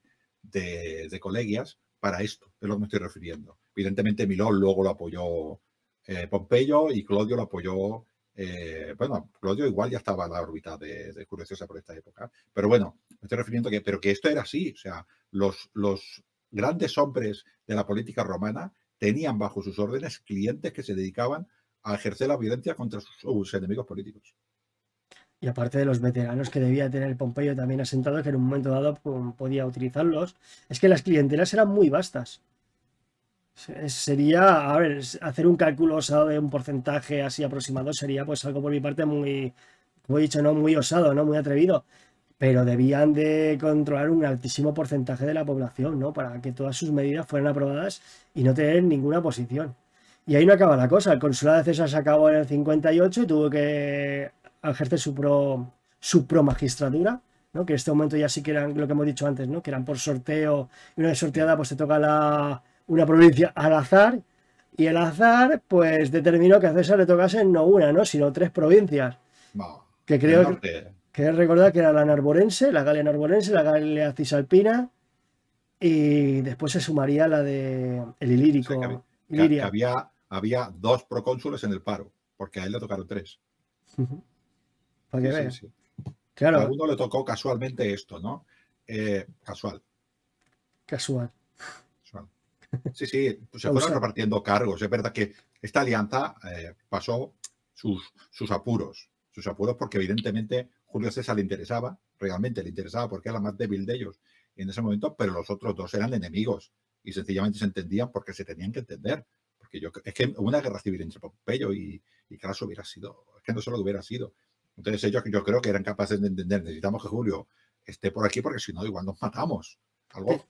colegias para esto, es lo que me estoy refiriendo. Evidentemente Milón luego lo apoyó Pompeyo y Clodio lo apoyó. Bueno, Clodio igual ya estaba en la órbita de Julio César por esta época, pero bueno, me estoy refiriendo que esto era así, o sea, los grandes hombres de la política romana tenían bajo sus órdenes clientes que se dedicaban a ejercer la violencia contra sus enemigos políticos. Y aparte de los veteranos que debía tener Pompeyo también asentado, que en un momento dado podía utilizarlos, es que las clientelas eran muy vastas. Sería, a ver, hacer un cálculo osado de un porcentaje así aproximado sería pues algo por mi parte muy, como he dicho, no muy osado, no muy atrevido, pero debían de controlar un altísimo porcentaje de la población, ¿no? Para que todas sus medidas fueran aprobadas y no tener ninguna oposición. Y ahí no acaba la cosa. El consulado de César se acabó en el 58 y tuvo que ejercer su pro magistratura, ¿no? Que en este momento ya sí que eran lo que hemos dicho antes, ¿no? Que eran por sorteo y una vez sorteada pues te toca una provincia al azar y el azar pues determinó que a César le tocasen no una, ¿no? Sino tres provincias. No, Que el creo norte. que recordar que era la Narborense, la Galia Narborense, la Galia Cisalpina y después se sumaría la de el O sea, Ilírico, que Iliria. había dos procónsules en el paro, porque a él le tocaron tres. Para que Sí, sí, veas. sí. A Claro, uno le tocó casualmente esto, ¿no? Casual, casual. casual. Sí, sí, pues se fueron Causal. repartiendo cargos. Es verdad que esta alianza pasó sus apuros. Sus apuros porque evidentemente Julio César le interesaba, realmente le interesaba porque era la más débil de ellos en ese momento, pero los otros dos eran enemigos y sencillamente se entendían porque se tenían que entender. Porque es que una guerra civil entre Pompeyo y Craso hubiera sido, es que no solo hubiera sido. Entonces ellos yo creo que eran capaces de entender, necesitamos que Julio esté por aquí porque si no igual nos matamos. Sí. Algo,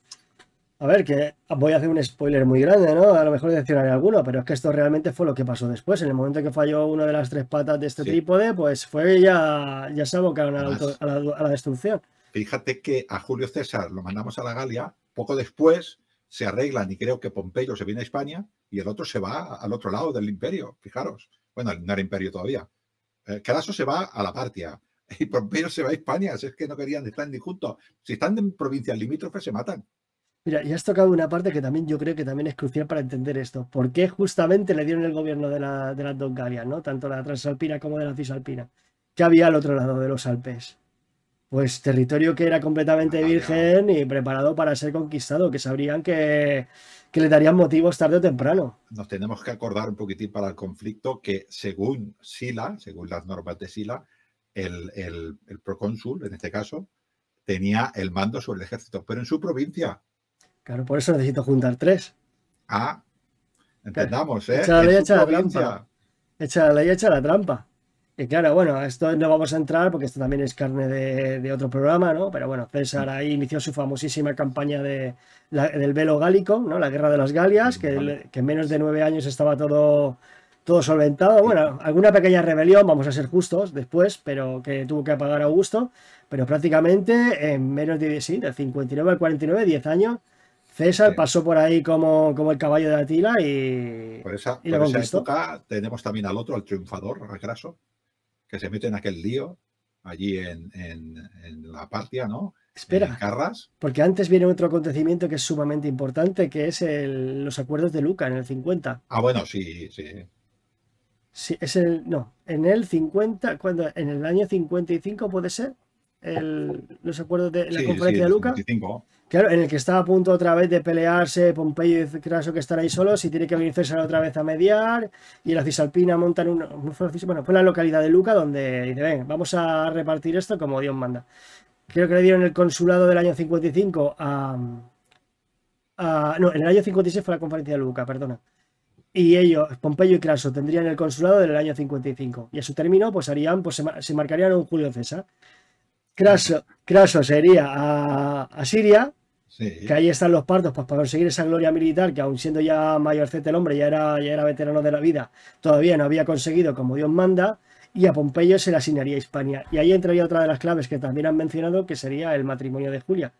A ver, que voy a hacer un spoiler muy grande, ¿no? A lo mejor decepcionaré a alguno, pero es que esto realmente fue lo que pasó después. En el momento que falló una de las tres patas de este sí. trípode, pues fue ya se abocaron Además, a la destrucción. fíjate que a Julio César lo mandamos a la Galia, poco después se arreglan y creo que Pompeyo se viene a España y el otro se va al otro lado del imperio, fijaros. Bueno, no era imperio todavía. Craso se va a la Partia y Pompeyo se va a España, si es que no querían estar ni juntos. Si están en provincias limítrofes se matan. Mira, y has tocado una parte que también yo creo que también es crucial para entender esto. ¿Por qué justamente le dieron el gobierno de las dos Galias, ¿no? Tanto la transalpina como de la cisalpina? ¿Qué había al otro lado de los Alpes? Pues territorio que era La completamente Galia. virgen y preparado para ser conquistado, que sabrían que le darían motivos tarde o temprano. Nos tenemos que acordar un poquitín para el conflicto que según Sila, según las normas de Sila, el procónsul, en este caso, tenía el mando sobre el ejército, pero en su provincia. Claro, por eso necesito juntar tres. Ah, Claro, entendamos, echa la en ley, su echa la trampa. provincia. Echa la ley, echa la trampa. Y claro, bueno, esto no vamos a entrar porque esto también es carne de otro programa, ¿no? Pero bueno, César ahí inició su famosísima campaña del Velo Gálico, ¿no? La Guerra de las Galias, que en menos de 9 años estaba todo solventado. Bueno, alguna pequeña rebelión, vamos a ser justos, después, pero que tuvo que apagar Augusto. Pero prácticamente en menos de, sí, del 59 al 49, 10 años, César Sí. pasó por ahí como el caballo de Atila y lo Por esa conquistó. época tenemos también al otro, al triunfador, a Craso, que se mete en aquel lío allí en la Partia, ¿no? En Espera, Carras. porque antes viene otro acontecimiento que es sumamente importante, que es los acuerdos de Luca en el 50. Ah, bueno, sí, sí. Sí, no, en el 50, cuando, en el año 55 puede ser, los acuerdos de la Sí, sí, conferencia de el Luca. 55. Claro, en el que está a punto otra vez de pelearse Pompeyo y Craso que están ahí solos y tiene que venir César otra vez a mediar y la Cisalpina montan bueno, fue la localidad de Luca donde dice, ven, vamos a repartir esto como Dios manda. Creo que le dieron el consulado del año 55 no, en el año 56 fue la conferencia de Luca, perdona. Y ellos, Pompeyo y Craso, tendrían el consulado del año 55. Y a su término, pues harían, pues se marcarían un Julio César. Craso se iría a Siria, que Sí, ahí están los partos, pues para conseguir esa gloria militar, que aun siendo ya mayorcete el hombre, ya era veterano de la vida, todavía no había conseguido como Dios manda. Y a Pompeyo se le asignaría Hispania. Y ahí entraría otra de las claves que también han mencionado, que sería el matrimonio de Julia,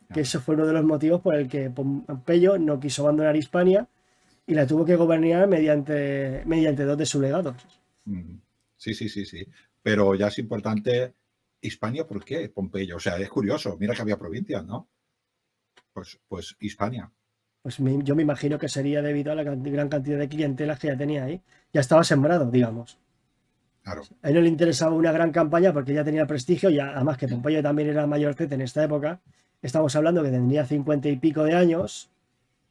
que claro. eso fue uno de los motivos por el que Pompeyo no quiso abandonar Hispania y la tuvo que gobernar mediante dos de sus legados. Mm. Sí, sí, sí, sí. Pero ya es importante, Hispania, ¿por qué? Pompeyo. O sea, es curioso. Mira que había provincias, ¿no? Pues Hispania. Pues yo me imagino que sería debido a la gran cantidad de clientelas que ya tenía ahí. Ya estaba sembrado, digamos. Claro. A él no le interesaba una gran campaña porque ya tenía prestigio y además que Pompeyo también era mayorcete en esta época. Estamos hablando que tendría 50 y pico de años.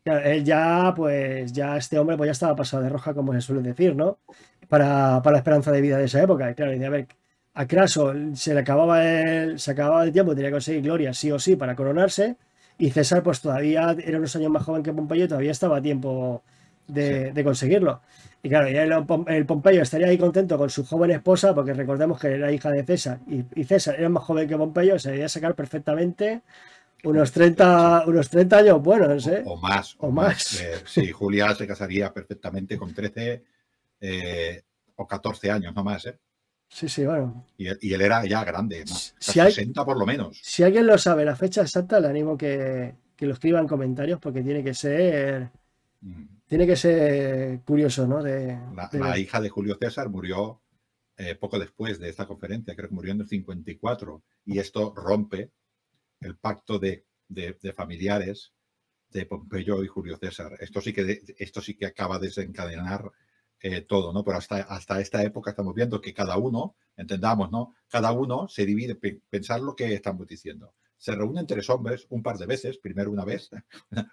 Claro, él ya, pues, ya este hombre pues ya estaba pasado de roja, como se suele decir, ¿no? Para la esperanza de vida de esa época. Y claro, dice, a ver, a Craso se acababa el tiempo, tenía que conseguir gloria sí o sí para coronarse. Y César, pues todavía era unos años más joven que Pompeyo y todavía estaba a tiempo Sí. de conseguirlo. Y claro, ya el Pompeyo estaría ahí contento con su joven esposa, porque recordemos que era hija de César, y César era más joven que Pompeyo, se debía sacar perfectamente unos Joder, sí. 30, unos 30 años buenos, ¿eh? O más, O o más. más. Sí, Julia se casaría perfectamente con 13 o 14 años, no más, ¿eh? Sí, sí, bueno. Y él era ya grande, ¿no? O sea, Si, hay, 60 por lo menos. si alguien lo sabe, la fecha exacta, le animo que lo escriba en comentarios porque Mm. tiene que ser curioso, ¿no? De La ver. hija de Julio César murió poco después de esta conferencia, creo que murió en el 54, y esto rompe el pacto de familiares de Pompeyo y Julio César. Esto sí que acaba de desencadenar todo, ¿no? Pero hasta esta época estamos viendo que cada uno, entendamos, ¿no? Cada uno se divide, pensar lo que estamos diciendo. Se reúnen tres hombres un par de veces, primero una vez,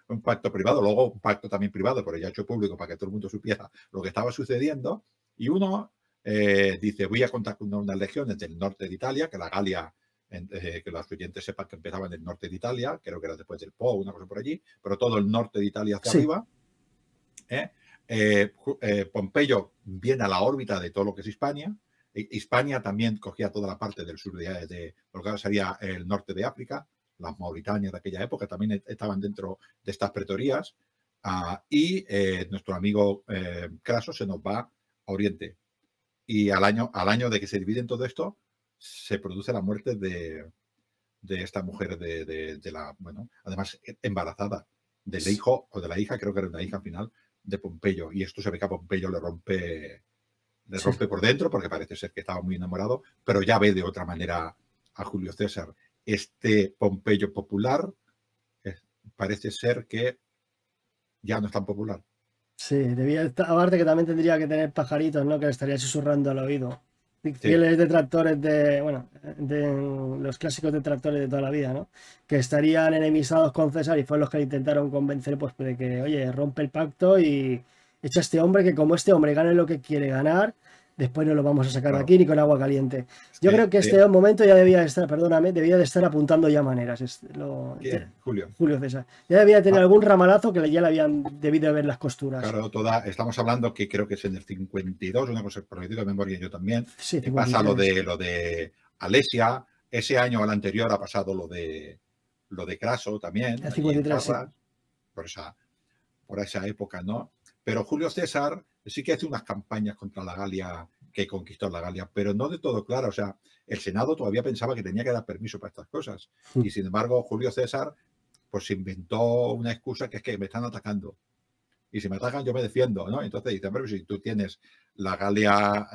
un pacto privado, luego un pacto también privado, pero ya hecho público para que todo el mundo supiera lo que estaba sucediendo, y uno dice, voy a contar con unas legiones del norte de Italia, que la Galia que los oyentes sepan que empezaba en el norte de Italia, creo que era después del Po, una cosa por allí, pero todo el norte de Italia hacia Sí, arriba. ¿eh? Pompeyo viene a la órbita de todo lo que es Hispania. Hispania también cogía toda la parte del sur de lo que sería el norte de África, las Mauritanias de aquella época también estaban dentro de estas pretorías. Y nuestro amigo Craso se nos va a Oriente. Y al año de que se divide en todo esto, se produce la muerte de esta mujer bueno, además embarazada del hijo o de la hija, creo que era una hija al final, de Pompeyo. Y esto se ve que a Pompeyo le sí. rompe por dentro porque parece ser que estaba muy enamorado, pero ya ve de otra manera a Julio César. Este Pompeyo popular parece ser que ya no es tan popular. Sí, debía estar, aparte que también tendría que tener pajaritos, ¿no? Que le estaría susurrando al oído. Sí, Fieles detractores de, bueno, de los clásicos detractores de toda la vida, ¿no? Que estarían enemistados con César y fueron los que le intentaron convencer, pues, de que, oye, rompe el pacto y echa a este hombre que como este hombre gane lo que quiere ganar, después no lo vamos a sacar de claro. aquí ni con agua caliente. Es Yo creo que, que este momento ya debía estar, perdóname, debía de estar apuntando ya maneras. ¿quién? Julio. Julio César. Ya debía tener Ah, algún ramalazo que ya le habían debido de ver las costuras. claro, estamos hablando que creo que es en el 52, una cosa por de memoria yo también, Sí, pasa 53. lo de Alesia, ese año o el anterior ha pasado lo de Craso también, El allí en 53, sí. Carras, por esa época, ¿no? Pero Julio César sí que hace unas campañas contra la Galia, que conquistó la Galia, pero no de todo claro. O sea, el Senado todavía pensaba que tenía que dar permiso para estas cosas. Y sin embargo, Julio César pues inventó una excusa que es que me están atacando. Y si me atacan, yo me defiendo, ¿no? Entonces dice, hombre, si tú tienes la Galia,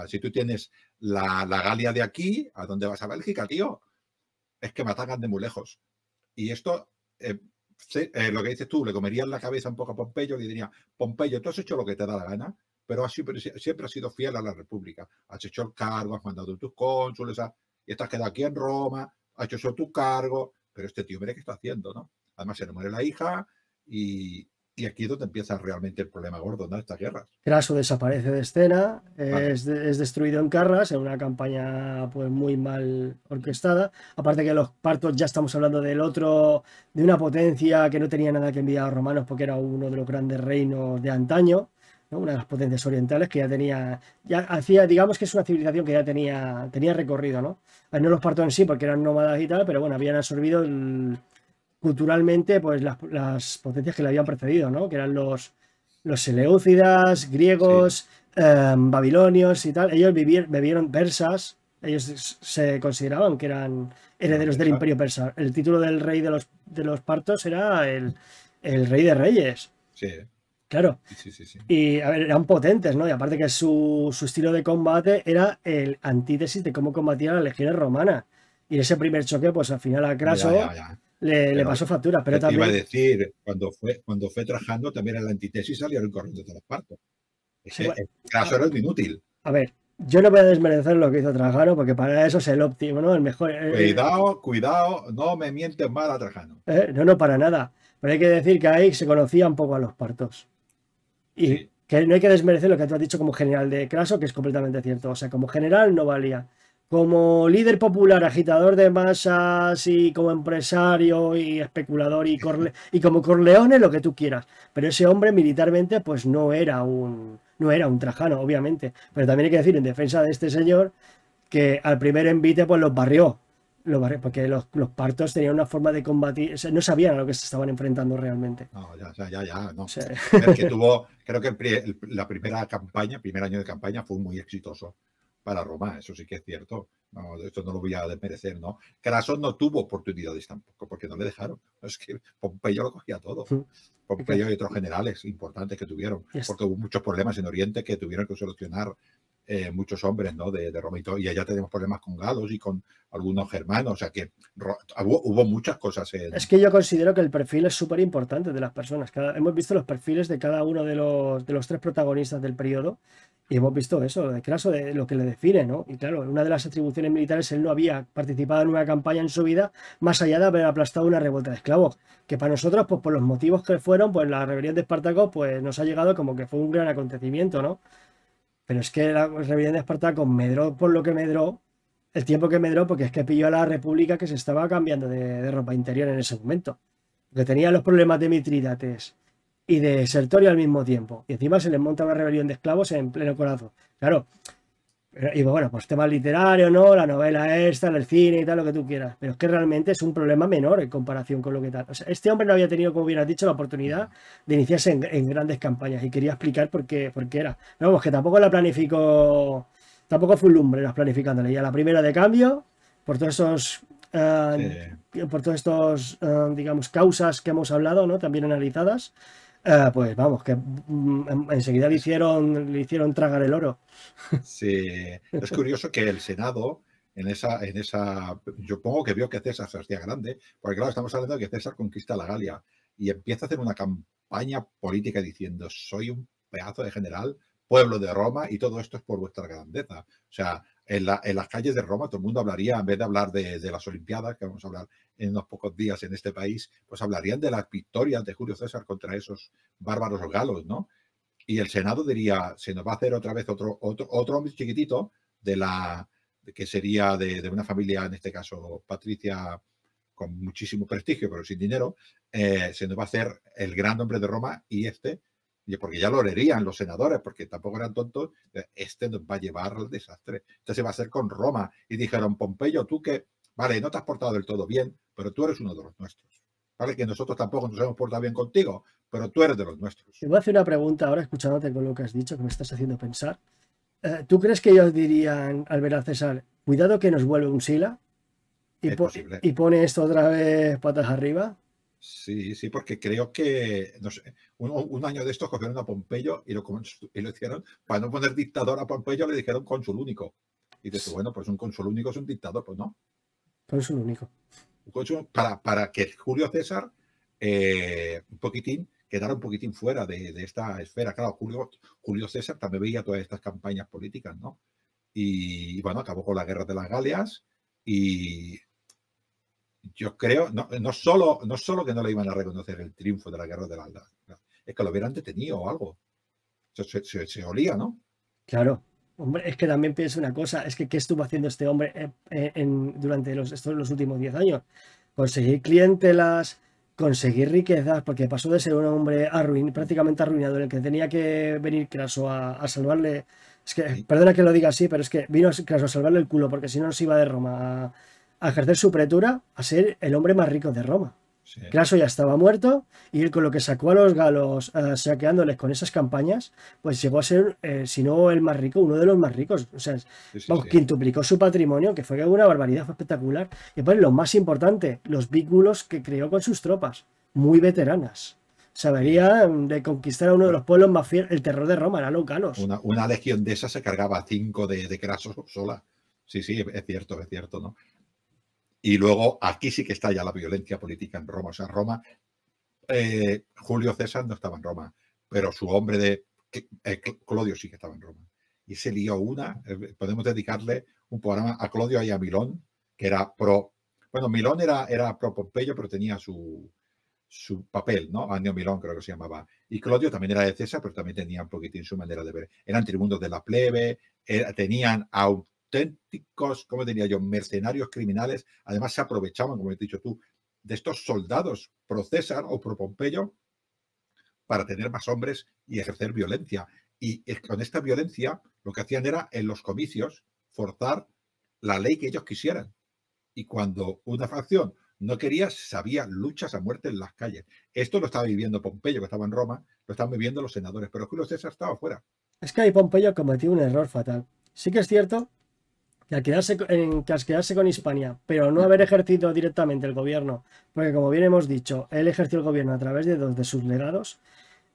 si tú tienes la Galia de aquí, ¿a dónde vas a Bélgica, tío? Es que me atacan de muy lejos. Y esto, lo que dices tú, le comerían la cabeza un poco a Pompeyo y le diría, Pompeyo, tú has hecho lo que te da la gana, pero siempre has sido fiel a la República. Has hecho el cargo, has mandado tus cónsules, y estás quedado aquí en Roma, has hecho eso tu cargo, pero este tío, mira qué está haciendo, ¿no? Además se le muere la hija y aquí es donde empieza realmente el problema gordo, ¿no? Estas guerras. Craso desaparece de escena, Claro. es destruido en Carras, en una campaña pues muy mal orquestada. Aparte que los partos ya estamos hablando del otro, de una potencia que no tenía nada que enviar a los romanos porque era uno de los grandes reinos de antaño, ¿no? Una de las potencias orientales que ya tenía, ya hacía, digamos que es una civilización que ya tenía recorrido, ¿no? No los partos en sí porque eran nómadas y tal, pero bueno, habían absorbido culturalmente pues las potencias que le habían precedido, ¿no? Que eran los seleucidas, Sí, griegos, babilonios y tal. Ellos vivieron persas, ellos se consideraban que eran eran herederos del persas. imperio persa. El título del rey de los partos era el rey de reyes, Sí, claro. sí, sí, sí, sí. Y a ver, eran potentes, ¿no? Y aparte que su estilo de combate era el antítesis de cómo combatían las legiones romanas. Y ese primer choque, pues al final a Ya, Craso ya, ya. le Pero pasó factura, pero yo te iba a también decir, cuando fue Trajano, también en la antítesis salieron corriendo todas las partes. Es sí, que bueno, el caso era un inútil. a ver, yo no voy a desmerecer lo que hizo Trajano porque para eso es el óptimo, ¿no? El mejor. Cuidado, cuidado, no me mientes mal a Trajano. No, no, para nada. Pero hay que decir que ahí se conocía un poco a los partos. Y Sí, que no hay que desmerecer lo que tú has dicho como general de Craso, que es completamente cierto. O sea, como general no valía. Como líder popular, agitador de masas y como empresario y especulador y como Corleone, lo que tú quieras. Pero ese hombre militarmente pues no era un Trajano, obviamente. Pero también hay que decir en defensa de este señor que al primer envite pues los barrió porque los partos tenían una forma de combatir, o sea, no sabían a lo que se estaban enfrentando realmente. no, ya, O no. sea, A ver, que tuvo, creo que la primera campaña, el primer año de campaña fue muy exitoso para Roma, eso sí que es cierto. No, esto no lo voy a desmerecer, ¿no? Craso no tuvo oportunidades tampoco, porque no le dejaron. Es que Pompeyo lo cogía todo. Pompeyo y otros generales importantes que tuvieron, y es- porque hubo muchos problemas en Oriente que tuvieron que solucionar muchos hombres, ¿no? De Roma y todo. Y allá tenemos problemas con galos y con algunos germanos, o sea que hubo muchas cosas Es en... que yo considero que el perfil es súper importante de las personas. Hemos visto los perfiles de cada uno de los tres protagonistas del periodo y hemos visto eso, de Craso, de lo que le define, ¿no? Y claro, una de las atribuciones militares, él no había participado en una campaña en su vida más allá de haber aplastado una revuelta de esclavos, que para nosotros, pues por los motivos que fueron, pues la rebelión de Espartaco, pues nos ha llegado como que fue un gran acontecimiento, ¿no? Pero es que la rebelión de Espartaco medró por lo que medró, el tiempo que medró, porque es que pilló a la República que se estaba cambiando de ropa interior en ese momento. Que tenía los problemas de Mitrídates y de Sertorio al mismo tiempo. Y encima se les monta una rebelión de esclavos en pleno corazón. Claro, y bueno, pues temas literarios, ¿no? La novela esta, el cine y tal, lo que tú quieras. Pero es que realmente es un problema menor en comparación con lo que tal. O sea, este hombre no había tenido, como bien has dicho, la oportunidad de iniciarse en grandes campañas y quería explicar por qué era. Pero vamos, que tampoco la planificó, tampoco fue un lumbre planificándole. Y a la primera de cambio, por todos esos, por todos estos, digamos, causas que hemos hablado, ¿no? También analizadas, pues vamos, que enseguida Es, le hicieron tragar el oro. sí, es curioso que el Senado yo pongo que vio que César se hacía grande, porque claro, estamos hablando de que César conquista la Galia y empieza a hacer una campaña política diciendo, soy un pedazo de general, pueblo de Roma, y todo esto es por vuestra grandeza. O sea, en las calles de Roma todo el mundo hablaría, en vez de hablar de las Olimpiadas, que vamos a hablar en unos pocos días en este país, pues hablarían de las victorias de Julio César contra esos bárbaros galos, ¿no? Y el Senado diría, se nos va a hacer otra vez otro hombre chiquitito que sería de una familia, en este caso patricia, con muchísimo prestigio, pero sin dinero, se nos va a hacer el gran hombre de Roma porque ya lo leerían los senadores, porque tampoco eran tontos, nos va a llevar al desastre. Este se va a hacer con Roma. Y dijeron, Pompeyo, tú que, vale, no te has portado del todo bien, pero tú eres uno de los nuestros. Vale, que nosotros tampoco nos hemos portado bien contigo, pero tú eres de los nuestros. Te voy a hacer una pregunta ahora, escuchándote con lo que has dicho, que me estás haciendo pensar. ¿Tú crees que ellos dirían al ver a César, cuidado que nos vuelve un Sila y pone esto otra vez patas arriba? Sí, sí, porque creo que, no sé, un año de estos cogieron a Pompeyo y lo hicieron, para no poner dictador a Pompeyo, le dijeron cónsul único. Y dices, bueno, pues un cónsul único es un dictador, pues no. Cónsul único. Para que Julio César quedara un poquitín fuera de esta esfera. Claro, Julio César también veía todas estas campañas políticas, ¿no? Y bueno, acabó con la guerra de las Galias y yo creo, no solo que no le iban a reconocer el triunfo de la guerra de las Galias, es que lo hubieran detenido o algo. Se olía, ¿no? Claro. Hombre, es que también pienso una cosa, es que ¿qué estuvo haciendo este hombre durante los últimos 10 años? Conseguir clientelas, conseguir riquezas, porque pasó de ser un hombre prácticamente arruinado, en el que tenía que venir Craso a salvarle. Es que, Sí. perdona que lo diga así, pero es que vino Craso a salvarle el culo, porque si no se iba de Roma a ejercer su pretura, a ser el hombre más rico de Roma. Sí. Craso ya estaba muerto y él con lo que sacó a los galos saqueándoles con esas campañas, pues llegó a ser, si no el más rico, uno de los más ricos. O sea, vamos, quintuplicó su patrimonio, que fue una barbaridad, fue espectacular. Y pues lo más importante, los vínculos que creó con sus tropas, muy veteranas. Sabería de conquistar a uno de los pueblos más fieles, el terror de Roma, eran los galos. Una legión de esas se cargaba a 5 de Craso sola. Sí, es cierto, ¿no? Y luego aquí sí que está ya la violencia política en Roma. O sea, Roma, Julio César no estaba en Roma, pero su hombre Clodio sí que estaba en Roma. Y se lió podemos dedicarle un programa a Clodio y a Milón, que era Milón era pro Pompeyo, pero tenía su papel, ¿no? Annio Milón creo que se llamaba. Y Clodio también era de César, pero también tenía un poquitín su manera de ver. Eran tribunos de la plebe, tenían auténticos, ¿cómo diría yo?, mercenarios criminales. Además se aprovechaban, como has dicho tú, de estos soldados pro César o pro Pompeyo para tener más hombres y ejercer violencia. Y con esta violencia lo que hacían era en los comicios forzar la ley que ellos quisieran. Y cuando una facción no quería, había luchas a muerte en las calles. Esto lo estaba viviendo Pompeyo, que estaba en Roma, lo estaban viviendo los senadores, pero Julio César estaba fuera. Es que ahí Pompeyo cometió un error fatal. Sí que es cierto que al quedarse con Hispania, pero no haber ejercido directamente el gobierno, porque como bien hemos dicho, él ejerció el gobierno a través de dos de sus legados,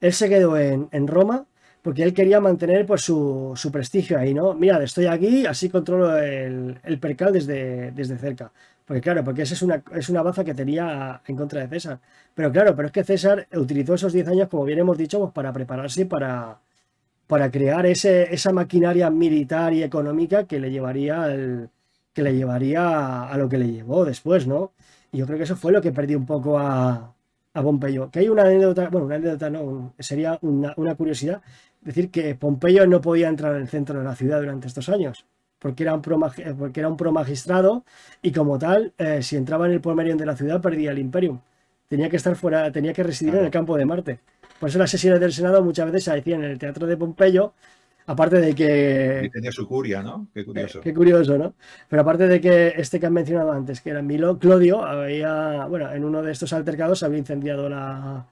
él se quedó en Roma porque él quería mantener pues su prestigio ahí, ¿no? Mira, estoy aquí, así controlo el percal desde cerca. Porque claro, porque esa es una baza que tenía en contra de César. Pero claro, pero es que César utilizó esos 10 años, como bien hemos dicho, pues para prepararse para crear esa maquinaria militar y económica que le llevaría a lo que le llevó después, ¿no? Y yo creo que eso fue lo que perdió un poco a Pompeyo. Que hay una anécdota, bueno, una anécdota no, sería una curiosidad, decir que Pompeyo no podía entrar en el centro de la ciudad durante estos años, porque era un pro magistrado y como tal, si entraba en el pomerium de la ciudad perdía el imperium. Tenía que estar fuera, tenía que residir en el campo de Marte. Por eso las sesiones del Senado muchas veces se hacían en el Teatro de Pompeyo, aparte de que... Y tenía su curia, ¿no? Qué curioso. Qué curioso, ¿no? Pero aparte de que que han mencionado antes, que era Clodio, bueno, en uno de estos altercados había incendiado la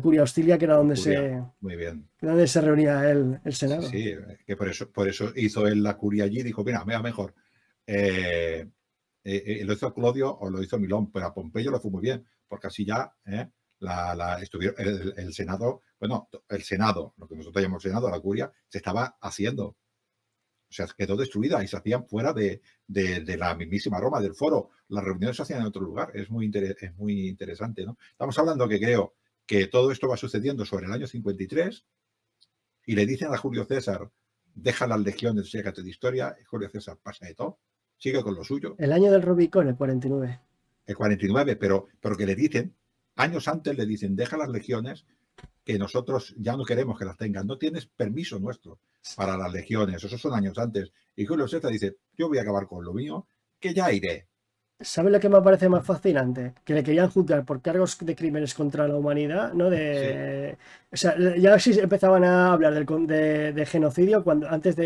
curia hostilia, que era donde Muy bien. donde se reunía el Senado. Sí, que por eso hizo él la curia allí y dijo, mira, mejor. Lo hizo Clodio o lo hizo Milón, pero a Pompeyo le fue muy bien, porque así ya estuvieron el Senado, bueno, el Senado, lo que nosotros llamamos Senado, la curia, se estaba haciendo. O sea, quedó destruida y se hacían fuera de la mismísima Roma, del foro. Las reuniones se hacían en otro lugar. Es muy interesante, ¿no? Estamos hablando que creo que todo esto va sucediendo sobre el año 53 y le dicen a Julio César, deja las legiones, llégate de historia, y Julio César pasa de todo, sigue con lo suyo. El año del Rubicón, el 49. El 49, pero que le dicen, años antes le dicen, deja las legiones, que nosotros ya no queremos que las tengan, no tienes permiso nuestro para las legiones, esos son años antes. Y Julio César dice, yo voy a acabar con lo mío, que ya iré. ¿Sabes lo que me parece más fascinante? Que le querían juzgar por cargos de crímenes contra la humanidad, ¿no? Sí. O sea, ya sí empezaban a hablar de genocidio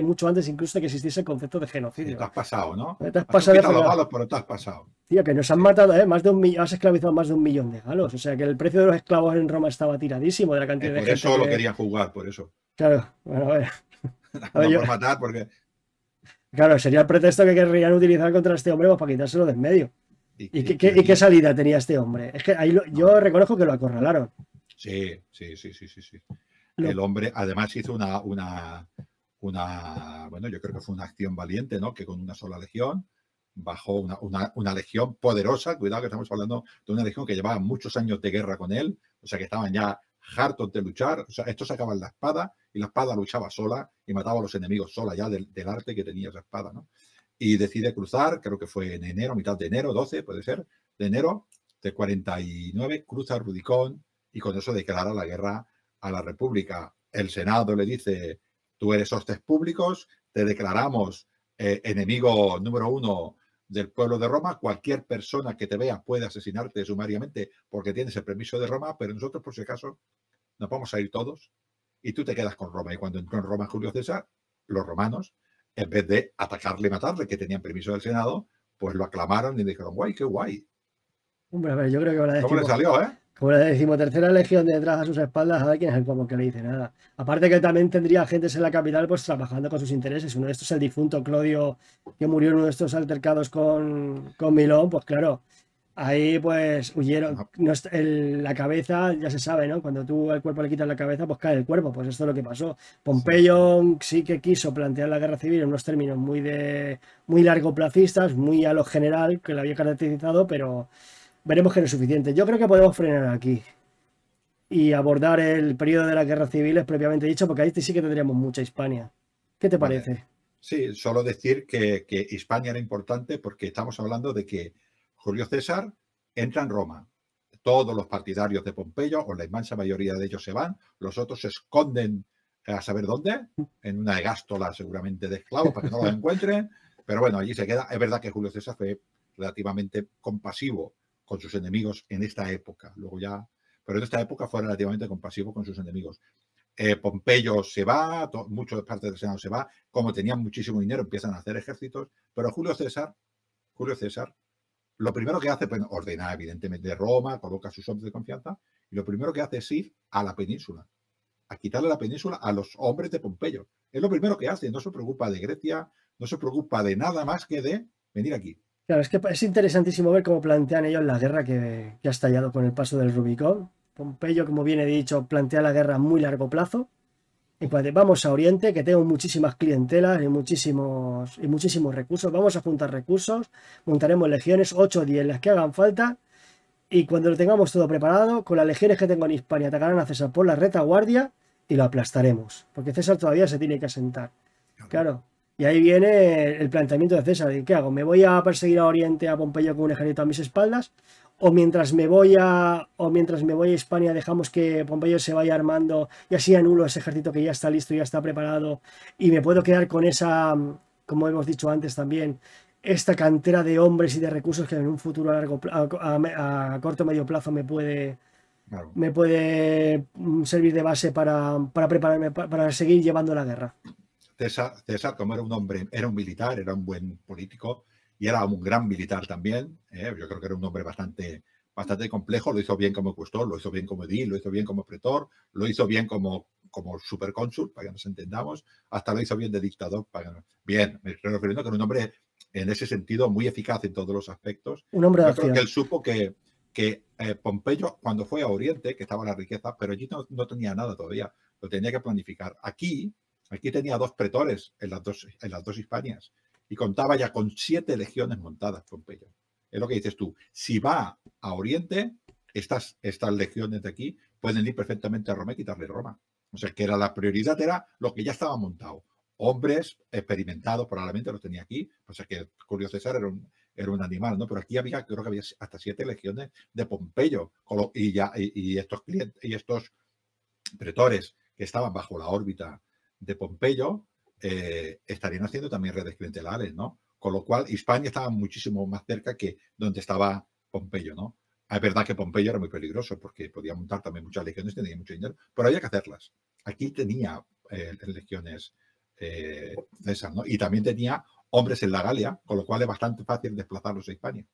mucho antes incluso de que existiese el concepto de Sí, genocidio. te has pasado, ¿no? Te has Has pasado de quitado los fregado. galos, pero te has pasado. Tío, que nos han Sí. matado, has esclavizado más de 1 millón de galos. O sea, que el precio de los esclavos en Roma estaba tiradísimo de la cantidad de Por gente eso lo que... querían jugar, por eso. Claro, bueno, a ver. A ver, No por matar, porque... claro, sería el pretexto que querrían utilizar contra este hombre pues, para quitárselo de en medio. ¿Y Y qué aquí... salida tenía este hombre? Es que ahí No. yo reconozco que lo acorralaron. Sí. Lo, El hombre además hizo bueno, yo creo que fue una acción valiente, ¿no? Que con una sola legión bajó una legión poderosa. Cuidado que estamos hablando de una legión que llevaba muchos años de guerra con él, o sea que estaban ya hartos de luchar. O sea, estos sacaban la espada y la espada luchaba sola y mataba a los enemigos sola ya del arte que tenía esa espada, ¿no? Y decide cruzar, creo que fue en enero, mitad de enero, 12, puede ser, de enero de 49, cruza Rubicón y con eso declara la guerra a la República. El Senado le dice, tú eres hostes públicos, te declaramos enemigo número 1 del pueblo de Roma, cualquier persona que te vea puede asesinarte sumariamente porque tienes el permiso de Roma, pero nosotros por si acaso nos vamos a ir todos y tú te quedas con Roma. Y cuando entró en Roma Julio César, los romanos, en vez de atacarle y matarle, que tenían permiso del Senado, pues lo aclamaron y dijeron, guay, qué guay. hombre, a ver, yo creo que ¿Cómo le salió, eh? como la decimotercera legión detrás a sus espaldas, a ver quién es el como que le dice nada. Aparte que también tendría agentes en la capital pues trabajando con sus intereses. Uno de estos es el difunto Clodio, que murió en uno de estos altercados con Milón, pues claro, ahí pues huyeron. No, La cabeza, ya se sabe, ¿no? Cuando tú al cuerpo le quitas la cabeza, pues cae el cuerpo. Pues esto es lo que pasó. sí, sí. Pompeyo sí que quiso plantear la guerra civil en unos términos muy largoplacistas, muy a lo general, que lo había caracterizado, pero veremos que no es suficiente. Yo creo que podemos frenar aquí y abordar el periodo de las guerras civiles propiamente dicho, porque ahí sí que tendríamos mucha Hispania. ¿Qué te Vale. parece? Sí, solo decir que Hispania era importante porque estamos hablando de que Julio César entra en Roma. Todos los partidarios de Pompeyo, o la inmensa mayoría de ellos se van, los otros se esconden a saber dónde, en una egástola seguramente de esclavos para que no los encuentren, pero bueno, allí se queda. Es verdad que Julio César fue relativamente compasivo con sus enemigos en esta época, luego ya, pero en esta época fue relativamente compasivo con sus enemigos. Pompeyo se va, muchas partes del Senado se va, como tenían muchísimo dinero empiezan a hacer ejércitos, pero Julio César, lo primero que hace, pues ordena evidentemente Roma, coloca a sus hombres de confianza, y lo primero que hace es ir a la península, a quitarle la península a los hombres de Pompeyo. Es lo primero que hace, no se preocupa de Grecia, no se preocupa de nada más que de venir aquí. Claro, es que es interesantísimo ver cómo plantean ellos la guerra que ha estallado con el paso del Rubicón. Pompeyo, como bien he dicho, plantea la guerra a muy largo plazo. En plan de, vamos a Oriente, que tengo muchísimas clientelas y muchísimos recursos. Vamos a juntar recursos, montaremos legiones, 8 o 10 las que hagan falta. Y cuando lo tengamos todo preparado, con las legiones que tengo en Hispania, atacarán a César por la retaguardia y lo aplastaremos. Porque César todavía se tiene que asentar. Claro. Y ahí viene el planteamiento de César. ¿Qué hago? ¿Me voy a perseguir a Oriente a Pompeyo con un ejército a mis espaldas? ¿O mientras me voy a Hispania dejamos que Pompeyo se vaya armando y así anulo ese ejército que ya está listo, ya está preparado y me puedo quedar con esa, como hemos dicho antes también, esta cantera de hombres y de recursos que en un futuro a corto o medio plazo Claro. me puede servir de base para prepararme para seguir llevando la guerra? César, como era un hombre, era un militar, era un buen político y era un gran militar también. Yo creo que era un hombre bastante complejo. Lo hizo bien como cuestor, lo hizo bien como edil, lo hizo bien como pretor, lo hizo bien como supercónsul, para que nos entendamos, hasta lo hizo bien de dictador. Bien, me estoy refiriendo que era un hombre en ese sentido muy eficaz en todos los aspectos. Un hombre de Yo creo acción. que él supo que Pompeyo, cuando fue a Oriente, que estaba la riqueza, pero allí no tenía nada todavía, lo tenía que planificar. Aquí Aquí tenía 2 pretores en las dos Hispanias y contaba ya con 7 legiones montadas, Pompeyo. Es lo que dices tú. Si va a Oriente, estas legiones de aquí pueden ir perfectamente a Roma y quitarle Roma. O sea, que la prioridad era lo que ya estaba montado. Hombres experimentados probablemente los tenía aquí. O sea, que Julio César era un animal, ¿no? Pero aquí creo que había hasta 7 legiones de Pompeyo. Y estos pretores que estaban bajo la órbita de Pompeyo estarían haciendo también redes clientelares, ¿no? Con lo cual, Hispania estaba muchísimo más cerca que donde estaba Pompeyo, ¿no? Es verdad que Pompeyo era muy peligroso porque podía montar también muchas legiones, tenía mucho dinero, pero había que hacerlas. Aquí tenía legiones César, ¿no? Y también tenía hombres en la Galia, con lo cual es bastante fácil desplazarlos a Hispania.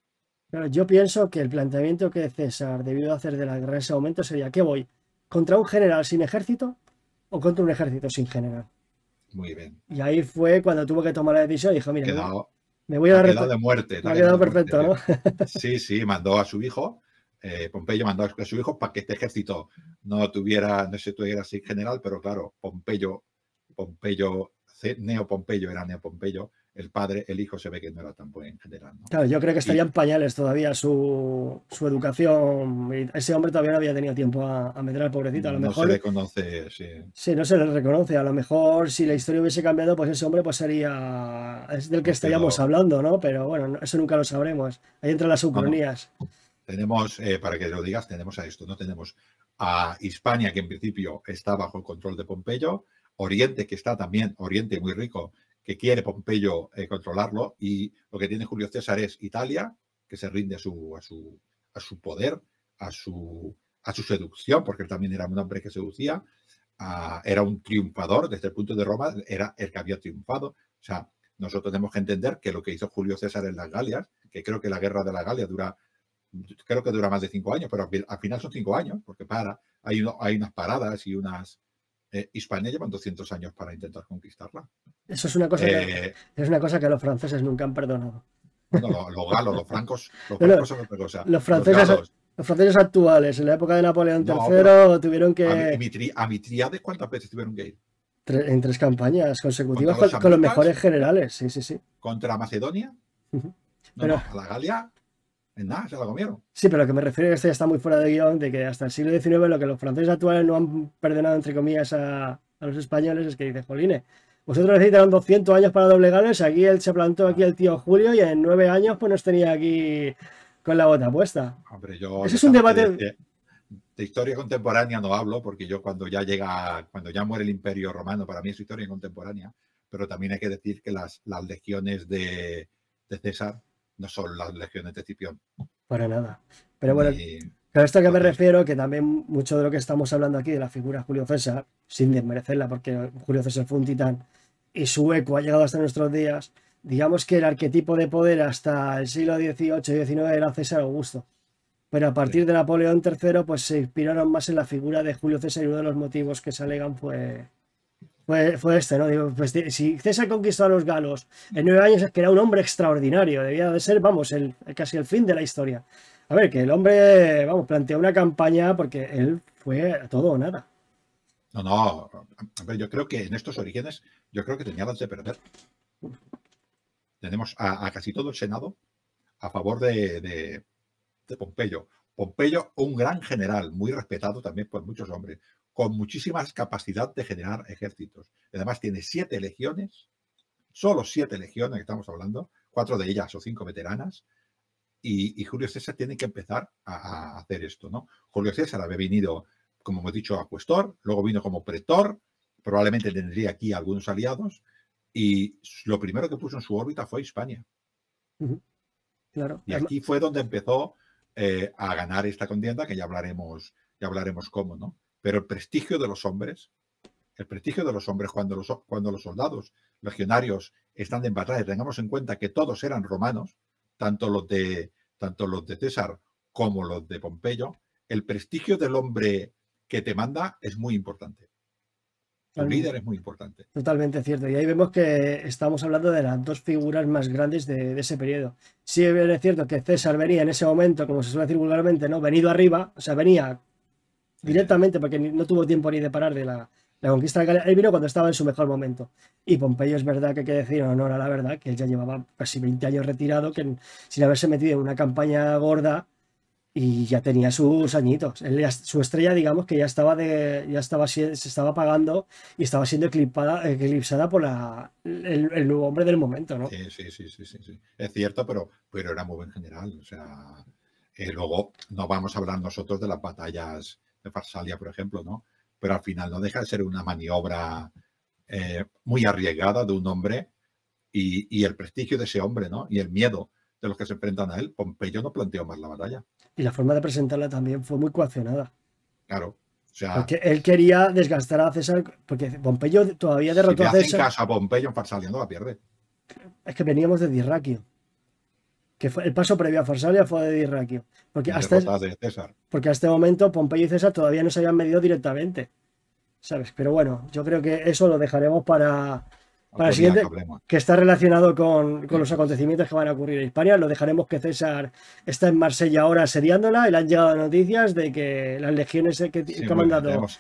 Pero yo pienso que el planteamiento que César debió hacer de la guerra en ese momento sería: ¿qué voy? ¿Contra un general sin ejército o contra un ejército sin general? Muy bien. Y ahí fue cuando tuvo que tomar la decisión y dijo: mira, me voy a dar quedado de muerte. Me ha quedado perfecto, ¿no? Sí, sí, mandó a su hijo, Pompeyo mandó a su hijo para que este ejército no se tuviera así general, pero claro, Neo Pompeyo era Neo Pompeyo, el padre, el hijo se ve que no era tan buen general, ¿no? Claro, yo creo que estaría en pañales todavía su educación. Ese hombre todavía no había tenido tiempo a medrar, pobrecito. A lo mejor no se le conoce, sí. Sí, no se le reconoce. A lo mejor si la historia hubiese cambiado, pues ese hombre pues sería... Es del que estaríamos hablando, ¿no? Pero bueno, eso nunca lo sabremos. Ahí entran las ucronías. No. Tenemos, para que lo digas, tenemos a esto, ¿no? Tenemos a Hispania, que en principio está bajo el control de Pompeyo, Oriente, que está también, Oriente muy rico, que quiere Pompeyo controlarlo, y lo que tiene Julio César es Italia, que se rinde a su poder, a su seducción, porque él también era un hombre que seducía, era un triunfador desde el punto de Roma, era el que había triunfado. O sea, nosotros tenemos que entender que lo que hizo Julio César en las Galias, que creo que la guerra de la Galia dura más de 5 años, pero al final son 5 años, porque hay unas paradas y unas... Hispania llevan 200 años para intentar conquistarla. Eso es una cosa que los franceses nunca han perdonado. Bueno, los galos, los francos son otra cosa. Los franceses actuales, en la época de Napoleón III, tuvieron que... ¿A Mitríades cuántas veces tuvieron que ir? En 3 campañas consecutivas con los mejores generales, sí, sí, sí. ¿Contra Macedonia? Pero, a la Galia, en nada, se la comieron. Sí, pero lo que me refiero es que está muy fuera de guión, de que hasta el siglo XIX lo que los franceses actuales no han perdonado, entre comillas, a los españoles, es que dice: jolines, vosotros necesitaron 200 años para doblegarles, aquí él se plantó aquí el tío Julio y en 9 años pues nos tenía aquí con la bota puesta. Hombre, yo ese es un debate... De historia contemporánea no hablo, porque yo cuando ya muere el Imperio Romano, para mí es historia contemporánea, pero también hay que decir que las legiones de César no son las legiones de Escipión. Para nada. Pero bueno, a esto que me refiero, que también mucho de lo que estamos hablando aquí de la figura de Julio César, sin desmerecerla, porque Julio César fue un titán y su eco ha llegado hasta nuestros días, digamos que el arquetipo de poder hasta el siglo XVIII y XIX era César Augusto. Pero a partir de Napoleón III, pues se inspiraron más en la figura de Julio César, y uno de los motivos que se alegan fue este, ¿no? Digo, pues si César conquistó a los galos en 9 años, es que era un hombre extraordinario, debía de ser, vamos, casi el fin de la historia. A ver, que el hombre, vamos, planteó una campaña porque él fue a todo o nada. No, a ver, yo creo que en estos orígenes, yo creo que tenía las de perder. Tenemos a casi todo el Senado a favor de Pompeyo. Pompeyo, un gran general, muy respetado también por muchos hombres, con muchísima capacidad de generar ejércitos. Además tiene 7 legiones, solo 7 legiones que estamos hablando, 4 de ellas o 5 veteranas, y Julio César tiene que empezar a hacer esto, ¿no? Julio César había venido, como hemos dicho, a cuestor, luego vino como pretor, probablemente tendría aquí algunos aliados, y lo primero que puso en su órbita fue Hispania. Claro. Y aquí fue donde empezó a ganar esta contienda, que ya hablaremos cómo, ¿no? Pero el prestigio de los hombres cuando los soldados legionarios están en batalla, tengamos en cuenta que todos eran romanos, tanto los de César como los de Pompeyo, el prestigio del hombre que te manda es muy importante. El líder es muy importante. Totalmente cierto. Y ahí vemos que estamos hablando de las 2 figuras más grandes de ese periodo. Sí es cierto que César venía en ese momento, como se suele decir vulgarmente, ¿no? Venido arriba, o sea, venía directamente porque no tuvo tiempo ni de parar de la La conquista de Galia, él vino cuando estaba en su mejor momento. Y Pompeyo es verdad que hay que decir en honor a la verdad que él ya llevaba casi 20 años retirado, sin haberse metido en una campaña gorda y ya tenía sus añitos. Su estrella, digamos, que se estaba apagando y estaba siendo eclipsada por el nuevo hombre del momento, ¿no? Sí, sí, sí, sí, sí, sí. Es cierto, pero era muy buen general. O sea, luego no vamos a hablar nosotros de las batallas de Farsalia, por ejemplo, ¿no? Pero al final no deja de ser una maniobra muy arriesgada de un hombre y el prestigio de ese hombre, ¿no? Y el miedo de los que se enfrentan a él. Pompeyo no planteó más la batalla. Y la forma de presentarla también fue muy coaccionada. Claro. O sea, Porque él quería desgastar a César, porque Pompeyo todavía si derrotó le a hacen César. caso a Pompeyo en Farsalia, no la pierde. Es que veníamos de Dirraquio. Que fue, el paso previo a Farsalia fue de Dirraquio. Porque Y derrotas de César. porque hasta este momento Pompeyo y César todavía no se habían medido directamente. ¿Sabes? Pero bueno, yo creo que eso lo dejaremos para el Otro día que siguiente, hablemos. que está relacionado con los acontecimientos que van a ocurrir en Hispania. Lo dejaremos que César está en Marsella ahora asediándola y le han llegado noticias de que las legiones Sí, que ha muy bien. mandado. Tenemos